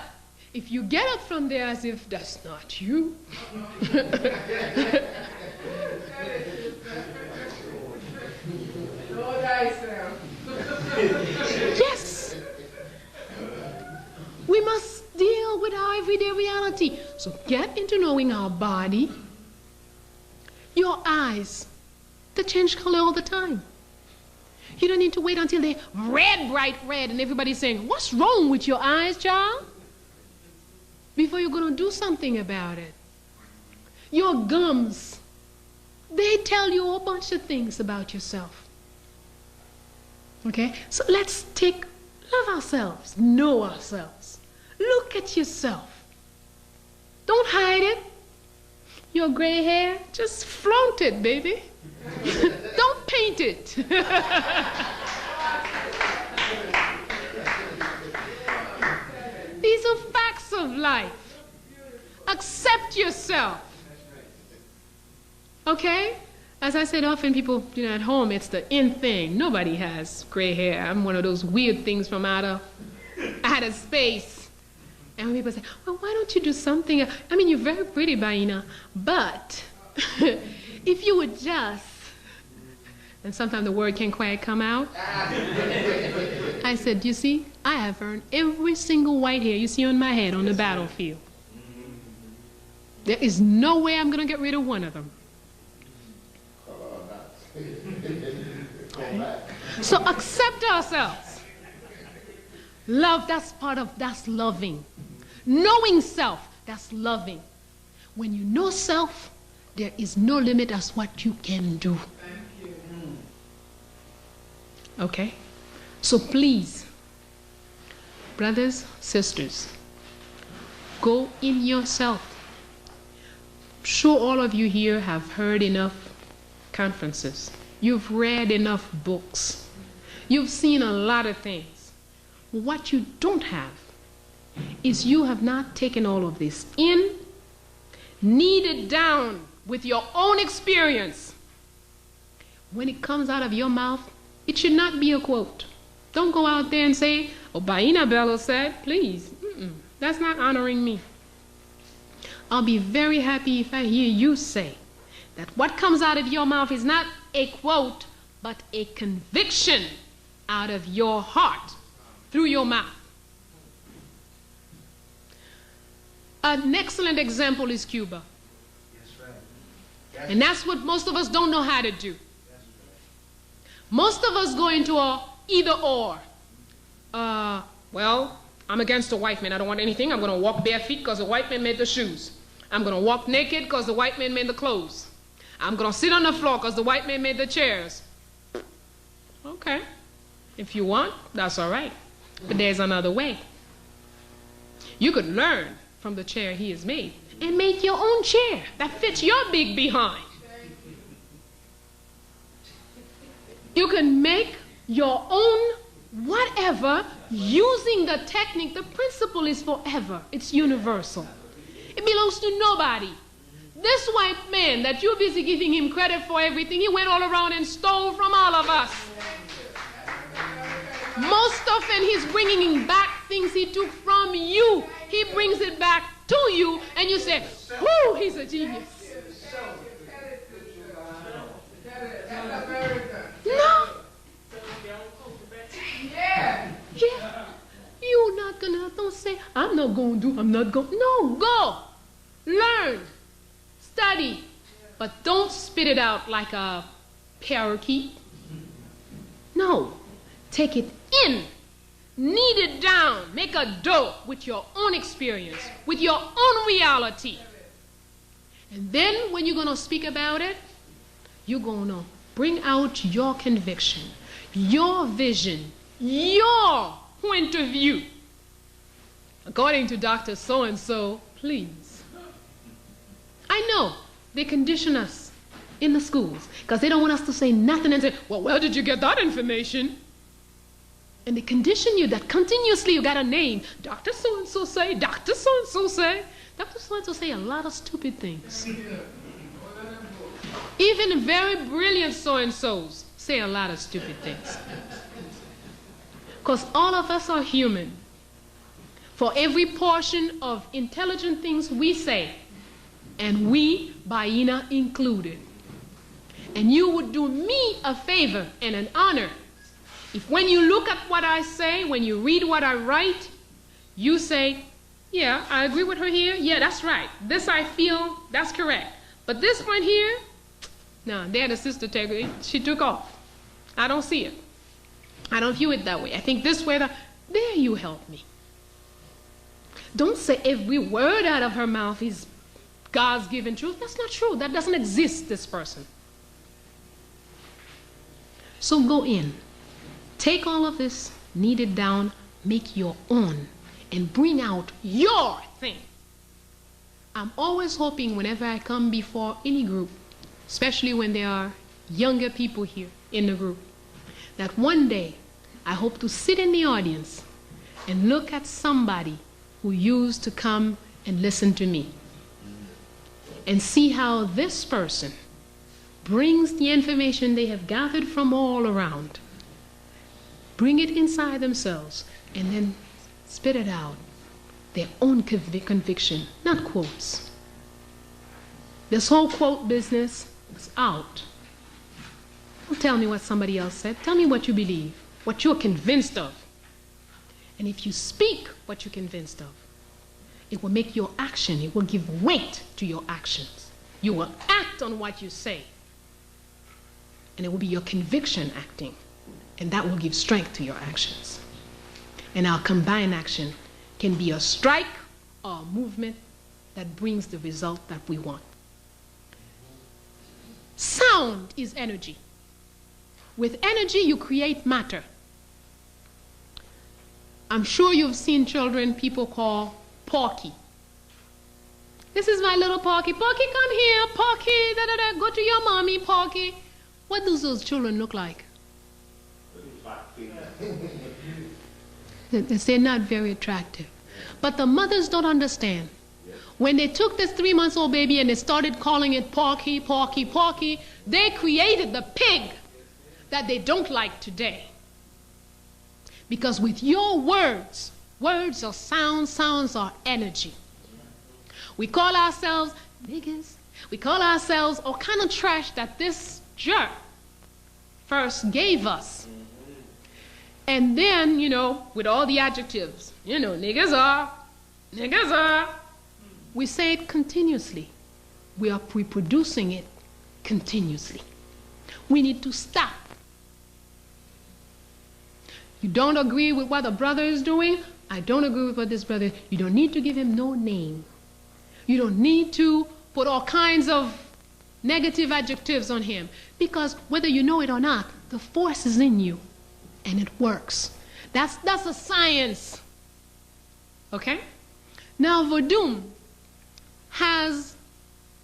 if you get up from there as if that's not you, yes, we must deal with our everyday reality. So get into knowing our body. Your eyes, they change color all the time. You don't need to wait until they're red, bright red, and everybody's saying, what's wrong with your eyes, child? Before you're going to do something about it. Your gums, they tell you a bunch of things about yourself. Okay? So let's love ourselves, know ourselves. Look at yourself. Don't hide it. Your gray hair, just flaunt it, baby. Don't paint it. These are facts of life. Accept yourself. Okay? As I said, often people, at home, it's the in thing. Nobody has gray hair. I'm one of those weird things from outer space. And when people say, well, why don't you do something? I mean, you're very pretty, Baina, but if you would just, and sometimes the word can't quite come out. I said, you see, I have earned every single white hair you see on my head on the battlefield. There is no way I'm going to get rid of one of them. Okay. So accept ourselves. Love, that's loving. Knowing self, that's loving. When you know self, there is no limit as what you can do. Okay? So please, brothers, sisters, go in yourself. I'm sure all of you here have heard enough conferences. You've read enough books. You've seen a lot of things. What you don't have is you have not taken all of this in, kneaded down with your own experience. When it comes out of your mouth, it should not be a quote. Don't go out there and say, oh, Baina Bello said, please. That's not honoring me. I'll be very happy if I hear you say that what comes out of your mouth is not a quote, but a conviction out of your heart through your mouth. An excellent example is Cuba. And that's what most of us don't know how to do. Most of us go into a either or. Well, I'm against the white man. I don't want anything. I'm going to walk bare feet because the white man made the shoes. I'm going to walk naked because the white man made the clothes. I'm going to sit on the floor because the white man made the chairs. Okay. If you want, that's all right. But there's another way. You could learn from the chair he has made and make your own chair that fits your big behind. You can make your own whatever using the technique. The principle is forever. It's universal. It belongs to nobody. This white man that you're busy giving him credit for everything, he went all around and stole from all of us. Most often he's bringing back things he took from you. He brings it back to you and you say, whoo, he's a genius. No. Yeah. You're not gonna, don't say, I'm not going to. No, go. Learn. Study. But don't spit it out like a parakeet. No. Take it in. Knead it down. Make a dough with your own experience, with your own reality. And then when you're going to speak about it, you're going to bring out your conviction, your vision, your point of view. According to Dr. So-and-so, please. I know they condition us in the schools because they don't want us to say nothing and say, well, where did you get that information? And they condition you that continuously you got a name. Dr. So-and-so say, Dr. So-and-so say. Dr. So-and-so say a lot of stupid things. Even very brilliant so-and-sos say a lot of stupid things. Because all of us are human. For every portion of intelligent things we say, and we, Baina included. And you would do me a favor and an honor if when you look at what I say, when you read what I write, you say, yeah, I agree with her here. Yeah, that's right. This I feel, that's correct. But this one here, no, there the sister, she took off. I don't see it. I don't view it that way. I think this way, there you help me. Don't say every word out of her mouth is God's given truth. That's not true. That doesn't exist, this person. So go in. Take all of this, knead it down, make your own, and bring out your thing. I'm always hoping whenever I come before any group, especially when there are younger people here in the group, that one day I hope to sit in the audience and look at somebody who used to come and listen to me and see how this person brings the information they have gathered from all around, bring it inside themselves, and then spit it out, their own conviction, not quotes. This whole quote business is out. Don't tell me what somebody else said. Tell me what you believe, what you're convinced of. And if you speak what you're convinced of, it will make your action, it will give weight to your actions. You will act on what you say. And it will be your conviction acting. And that will give strength to your actions. And our combined action can be a strike or a movement that brings the result that we want. Sound is energy. With energy, you create matter. I'm sure you've seen children people call Porky. This is my little Porky. Porky, come here. Porky, da-da-da. Go to your mommy, Porky. What do those children look like? They're not very attractive. But the mothers don't understand. When they took this 3-month-old baby and they started calling it Porky, Porky, Porky, they created the pig that they don't like today. Because with your words, words are sound, sounds are energy. We call ourselves niggas. We call ourselves all kind of trash that this jerk first gave us. And then, you know, with all the adjectives, you know, niggas are. We say it continuously. We are reproducing it continuously. We need to stop. You don't agree with what a brother is doing? I don't agree with what this brother is. You don't need to give him no name. You don't need to put all kinds of negative adjectives on him. Because whether you know it or not, the force is in you. And it works. That's a science. Okay? Now, Vodun has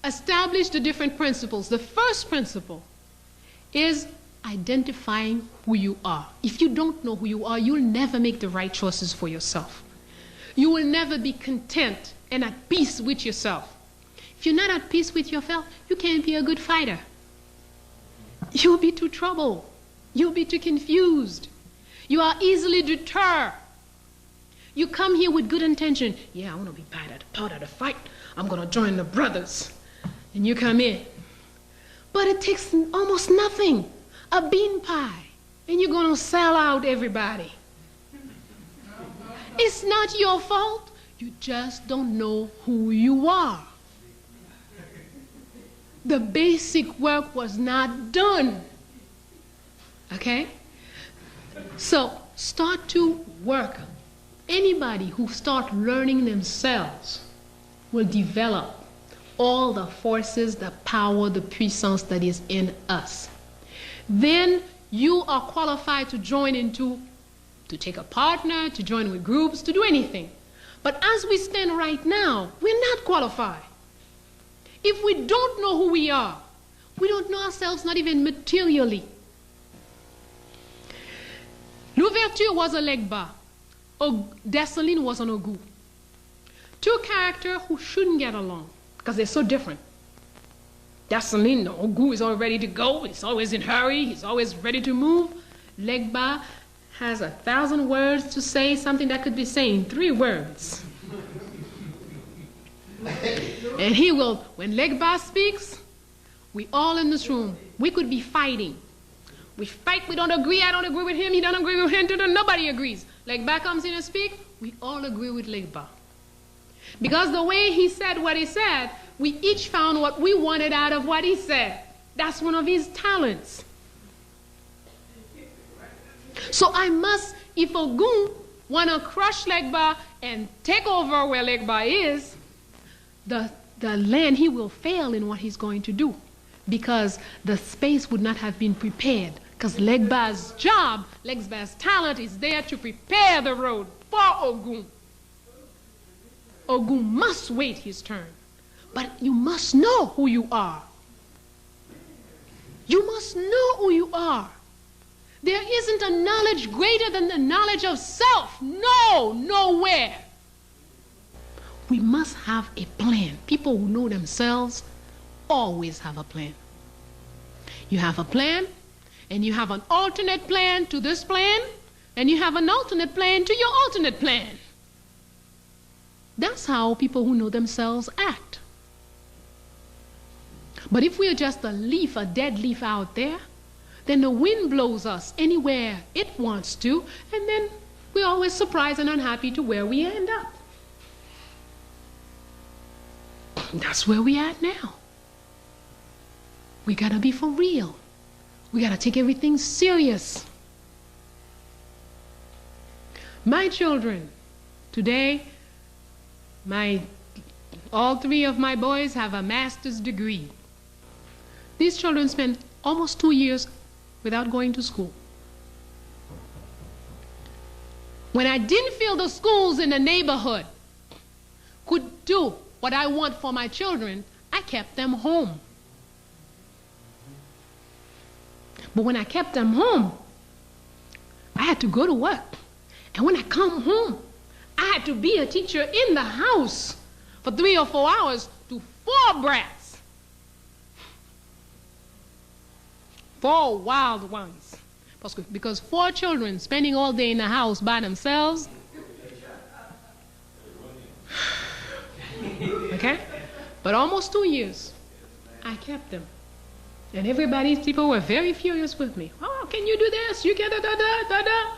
established the different principles. The first principle is identifying who you are. If you don't know who you are, you'll never make the right choices for yourself. You will never be content and at peace with yourself. If you're not at peace with yourself, you can't be a good fighter. You'll be too troubled. You'll be too confused. You are easily deterred. You come here with good intention. Yeah, I want to be part of the fight. I'm going to join the brothers. And you come in. But it takes almost nothing. A bean pie. And you're going to sell out everybody. It's not your fault. You just don't know who you are. The basic work was not done. Okay? So start to work. Anybody who starts learning themselves will develop all the forces, the power, the puissance that is in us. Then you are qualified to join into, to take a partner, to join with groups, to do anything. But as we stand right now, we're not qualified. If we don't know who we are, we don't know ourselves, not even materially. L'Ouverture was a Legba. Dessalines was an Ogu. Two characters who shouldn't get along because they're so different. Dessalines, the Ogu, is always ready to go. He's always in a hurry. He's always ready to move. Legba has 1,000 words to say something that could be saying 3 words. And he will, when Legba speaks, we all in this room, we could be fighting. We fight, we don't agree, I don't agree with him, he don't agree with him, nobody agrees. Legba comes in and speaks, we all agree with Legba. Because the way he said what he said, we each found what we wanted out of what he said. That's one of his talents. So I must, if Ogun want to crush Legba and take over where Legba is, the land, he will fail in what he's going to do. Because the space would not have been prepared. Because Legba's job, Legba's talent is there to prepare the road for Ogun. Ogun must wait his turn. But you must know who you are. You must know who you are. There isn't a knowledge greater than the knowledge of self. No, nowhere. We must have a plan. People who know themselves always have a plan. You have a plan, and you have an alternate plan to this plan, and you have an alternate plan to your alternate plan. That's how people who know themselves act. But if we're just a leaf, a dead leaf out there, then the wind blows us anywhere it wants to, and then we're always surprised and unhappy to where we end up. That's where we're at now. We gotta be for real. We gotta take everything serious. My children, today, all three of my boys have a master's degree. These children spent almost 2 years without going to school. When I didn't feel the schools in the neighborhood could do what I want for my children, I kept them home. But when I kept them home, I had to go to work. And when I come home, I had to be a teacher in the house for 3 or 4 hours to 4 brats. 4 wild ones. Because 4 children spending all day in the house by themselves. Okay? But almost 2 years, I kept them. And people were very furious with me. Oh, can you do this? You can da-da-da-da-da.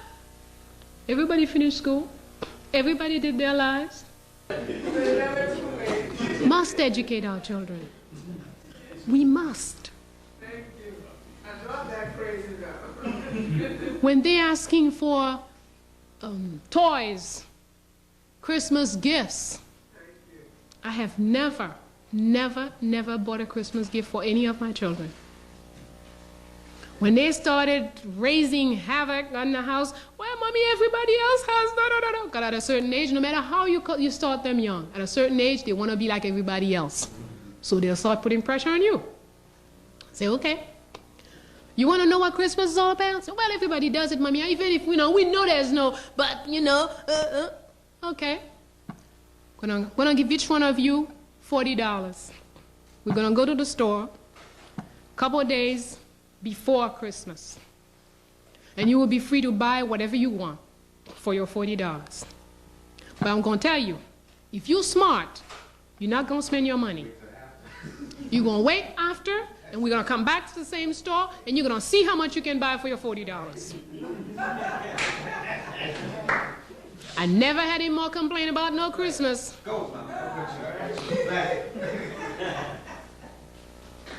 Everybody finished school. Everybody did their lives. Must educate our children. We must. Thank you. I love that crazy though. When they're asking for toys, Christmas gifts, I have never bought a Christmas gift for any of my children. When they started raising havoc on the house, well, mommy, everybody else has da-da-da-da. Because at a certain age, no matter how you start them young, at a certain age, they want to be like everybody else. So they'll start putting pressure on you. Say, okay. You want to know what Christmas is all about? Say, well, everybody does it, mommy. Even if, we know there's no, but, okay. We're going to give each one of you $40. We're going to go to the store a couple of days before Christmas. And you will be free to buy whatever you want for your $40. But I'm going to tell you, if you're smart, you're not going to spend your money. You're going to wait after, and we're going to come back to the same store, and you're going to see how much you can buy for your $40. I never had any more complain about no Christmas.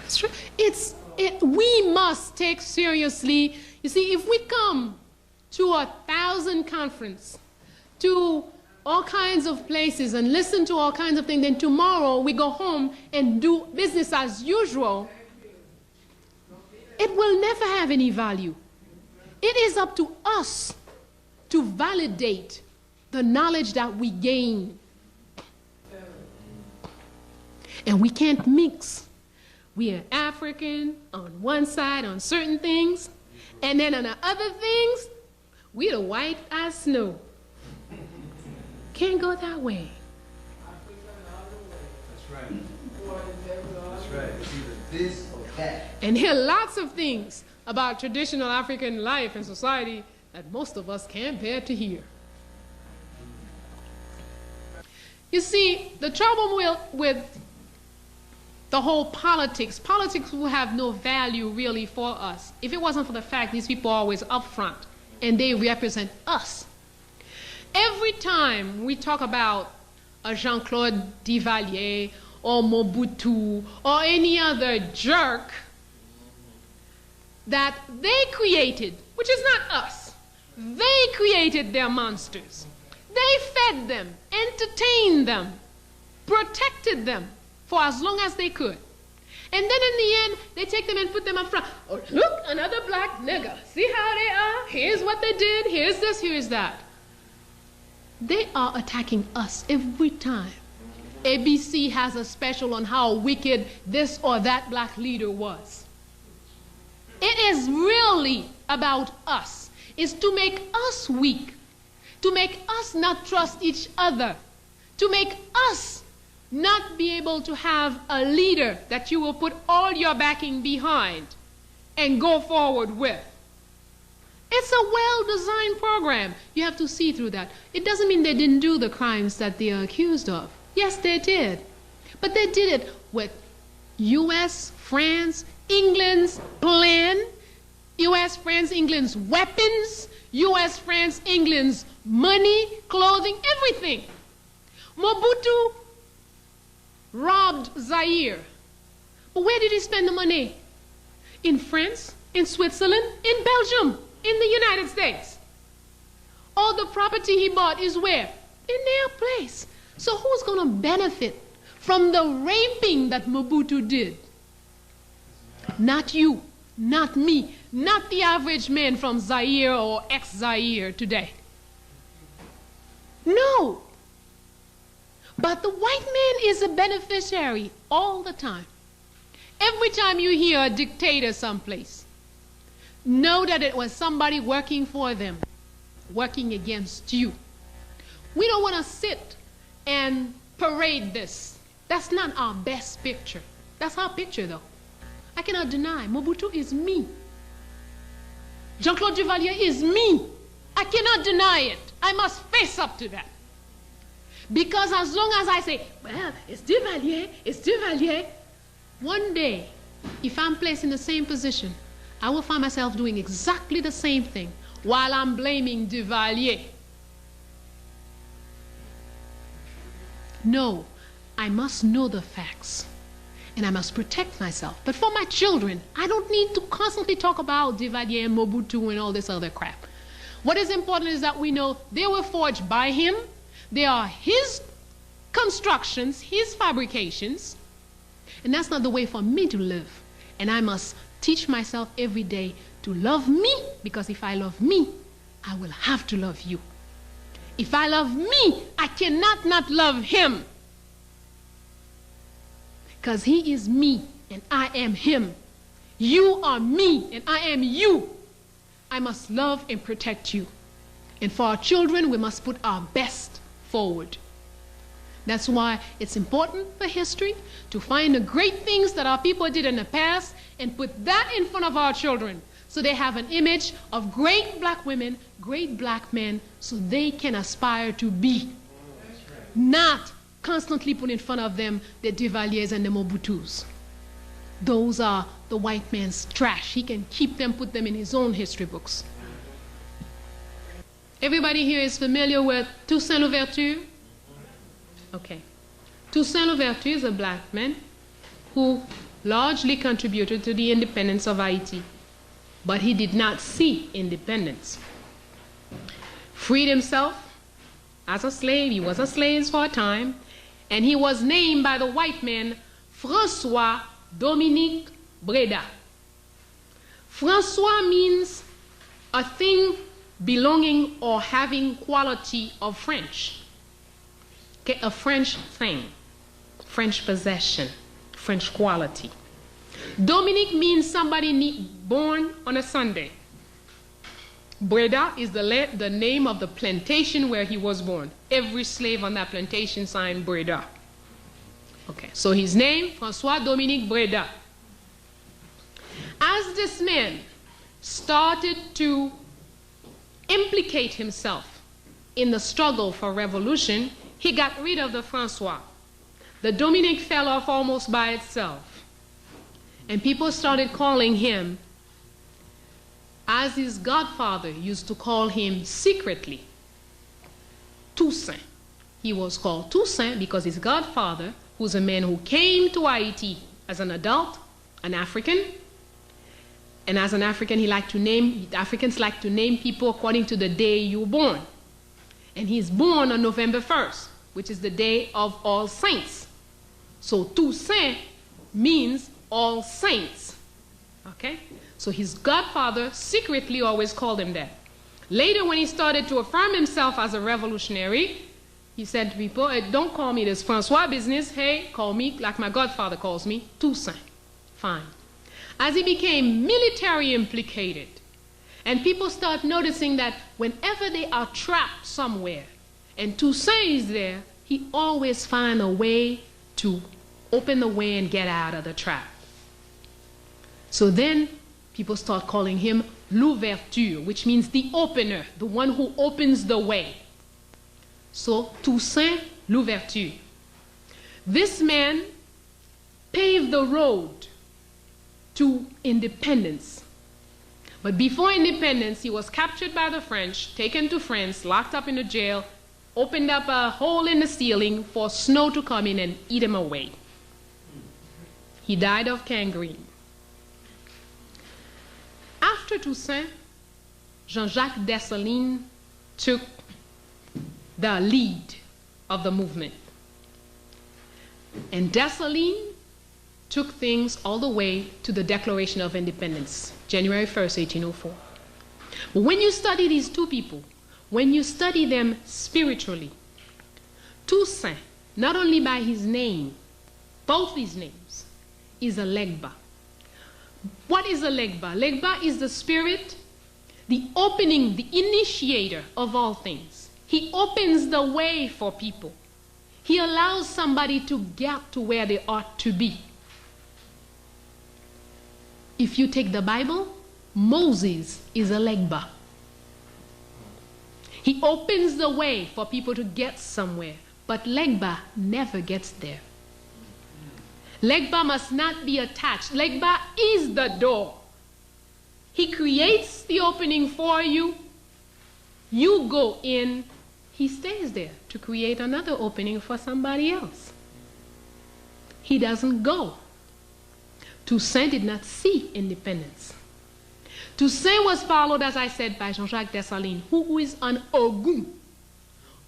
It's true. We must take seriously. You see, if we come to 1,000 conference, to all kinds of places and listen to all kinds of things, then tomorrow we go home and do business as usual, it will never have any value. It is up to us to validate the knowledge that we gain. And we can't mix. We are African on one side on certain things, and then on the other things, we're the white as snow. Can't go that way. That's right. That's right. It's either this or that. And there are lots of things about traditional African life and society that most of us can't bear to hear. You see, the trouble with the whole politics will have no value really for us if it wasn't for the fact these people are always up front and they represent us. Every time we talk about a Jean-Claude Duvalier or Mobutu or any other jerk that they created, which is not us, they created their monsters. They fed them, entertained them, protected them for as long as they could. And then in the end, they take them and put them up front. Oh, look, another black nigger. See how they are? Here's what they did. Here's this, here's that. They are attacking us every time. ABC has a special on how wicked this or that black leader was. It is really about us. It's to make us weak, to make us not trust each other, to make us not be able to have a leader that you will put all your backing behind and go forward with. It's a well-designed program. You have to see through that. It doesn't mean they didn't do the crimes that they are accused of. Yes, they did. But they did it with U.S., France, England's plan, U.S., France, England's weapons, U.S., France, England's money, clothing, everything. Mobutu robbed Zaire. But where did he spend the money? In France, in Switzerland, in Belgium, in the United States. All the property he bought is where? In their place. So who's going to benefit from the raping that Mobutu did? Not you, not me, not the average man from Zaire or ex-Zaire today. No. But the white man is a beneficiary all the time. Every time you hear a dictator someplace, know that it was somebody working for them, working against you. We don't want to sit and parade this. That's not our best picture. That's our picture, though. I cannot deny Mobutu is me. Jean-Claude Duvalier is me. I cannot deny it. I must face up to that. Because as long as I say, well, it's Duvalier, one day, if I'm placed in the same position, I will find myself doing exactly the same thing while I'm blaming Duvalier. No, I must know the facts, and I must protect myself. But for my children, I don't need to constantly talk about Duvalier and Mobutu and all this other crap. What is important is that we know they were forged by him. They are his constructions, his fabrications, and that's not the way for me to live. And I must teach myself every day to love me, because if I love me, I will have to love you. If I love me, I cannot not love him. Because he is me and I am him. You are me and I am you. I must love and protect you. And for our children, we must put our best forward. That's why it's important for history to find the great things that our people did in the past and put that in front of our children, so they have an image of great black women, great black men, so they can aspire to be. Not constantly put in front of them the Duvaliers and the Mobutus. Those are the white man's trash. He can keep them, put them in his own history books. Everybody here is familiar with Toussaint Louverture? Okay. Toussaint Louverture is a black man who largely contributed to the independence of Haiti, but he did not see independence. Freed himself as a slave. He was a slave for a time, and he was named by the white man François Dominique Breda. François means a thing belonging or having quality of French. Okay, a French thing, French possession, French quality. Dominique means somebody born on a Sunday. Breda is the name of the plantation where he was born. Every slave on that plantation signed Breda. Okay, so his name, François Dominique Breda. As this man started to implicate himself in the struggle for revolution, he got rid of the François. The Dominique fell off almost by itself. And people started calling him, as his godfather used to call him secretly, Toussaint. He was called Toussaint because his godfather, who's a man who came to Haiti as an adult, an African, and as an African, Africans like to name people according to the day you were born. And he's born on November 1st, which is the day of All Saints. So Toussaint means All Saints. Okay? So his godfather secretly always called him that. Later, when he started to affirm himself as a revolutionary, He said to people, don't call me this Francois business. Hey, call me like my godfather calls me, Toussaint. Fine. As he became military implicated, and people start noticing that whenever they are trapped somewhere, and Toussaint is there, he always finds a way to open the way and get out of the trap. So then people start calling him l'ouverture, which means the opener, the one who opens the way. So Toussaint l'ouverture. This man paved the road to independence. But before independence, he was captured by the French, taken to France, locked up in a jail, opened up a hole in the ceiling for snow to come in and eat him away. He died of gangrene. After Toussaint, Jean-Jacques Dessalines took the lead of the movement. And Dessalines took things all the way to the Declaration of Independence, January 1st, 1804. But when you study these two people, when you study them spiritually, Toussaint, not only by his name, both his names, is a legba. What is a legba? Legba is the spirit, the opening, the initiator of all things. He opens the way for people. He allows somebody to get to where they ought to be. If you take the Bible, Moses is a legba. He opens the way for people to get somewhere, but legba never gets there. Legba must not be attached. Legba is the door. He creates the opening for you. You go in. He stays there to create another opening for somebody else. He doesn't go. Toussaint did not see independence. Toussaint was followed, as I said, by Jean-Jacques Dessalines, who is an Ogun.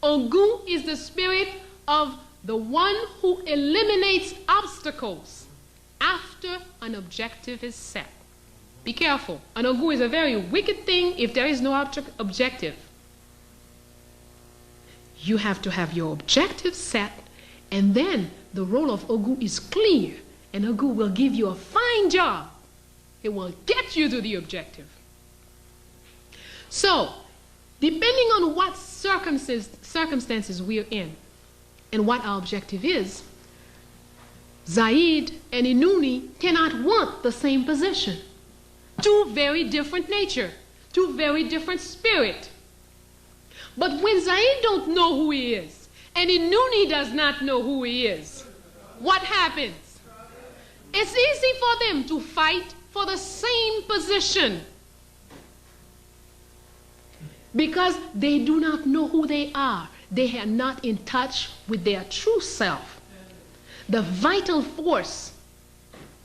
Ogun is the spirit of the one who eliminates obstacles after an objective is set. Be careful. An Ogun is a very wicked thing if there is no objective. You have to have your objective set, and then the role of Ogun is clear, and Ogun will give you a fine job. It will get you to the objective. So, depending on what circumstances we're in and what our objective is, Zaid and Inuni cannot want the same position. Two very different nature, two very different spirit. But when Zaid don't know who he is, and Inuni does not know who he is, what happens? It's easy for them to fight for the same position because they do not know who they are. They are not in touch with their true self, the vital force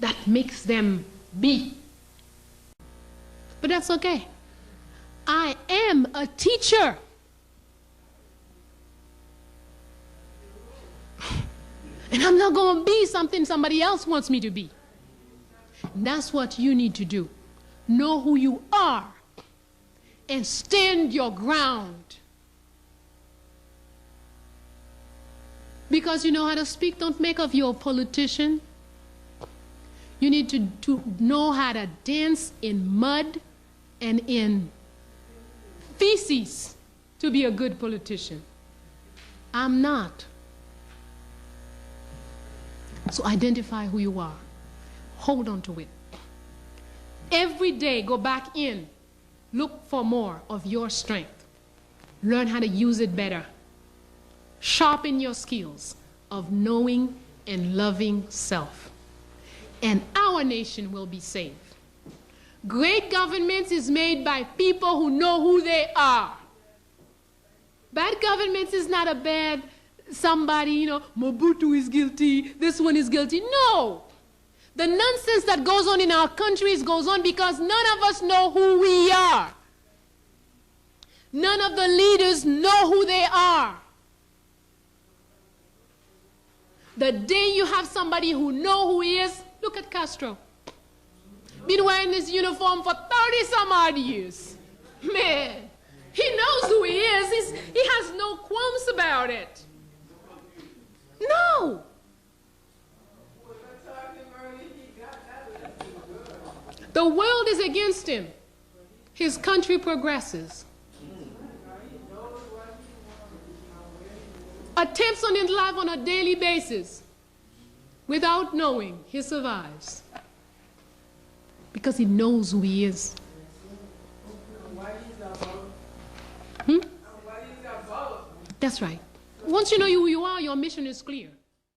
that makes them be. But that's okay. I am a teacher. And I'm not going to be something somebody else wants me to be. And that's what you need to do. Know who you are and stand your ground. Because you know how to speak, don't make of you a politician. You need to know how to dance in mud and in feces to be a good politician. I'm not. So identify who you are. Hold on to it. Every day, go back in. Look for more of your strength. Learn how to use it better. Sharpen your skills of knowing and loving self. And our nation will be saved. Great government is made by people who know who they are. Bad government is not a bad somebody, Mobutu is guilty, this one is guilty. No. The nonsense that goes on in our countries goes on because none of us know who we are. None of the leaders know who they are. The day you have somebody who knows who he is, look at Castro. Been wearing this uniform for 30 some odd years. Man, he knows who he is. He has no qualms about it. No. The world is against him. His country progresses. Attempts on his life on a daily basis. Without knowing, he survives. Because he knows who he is. That's right. Once you know who you are, your mission is clear.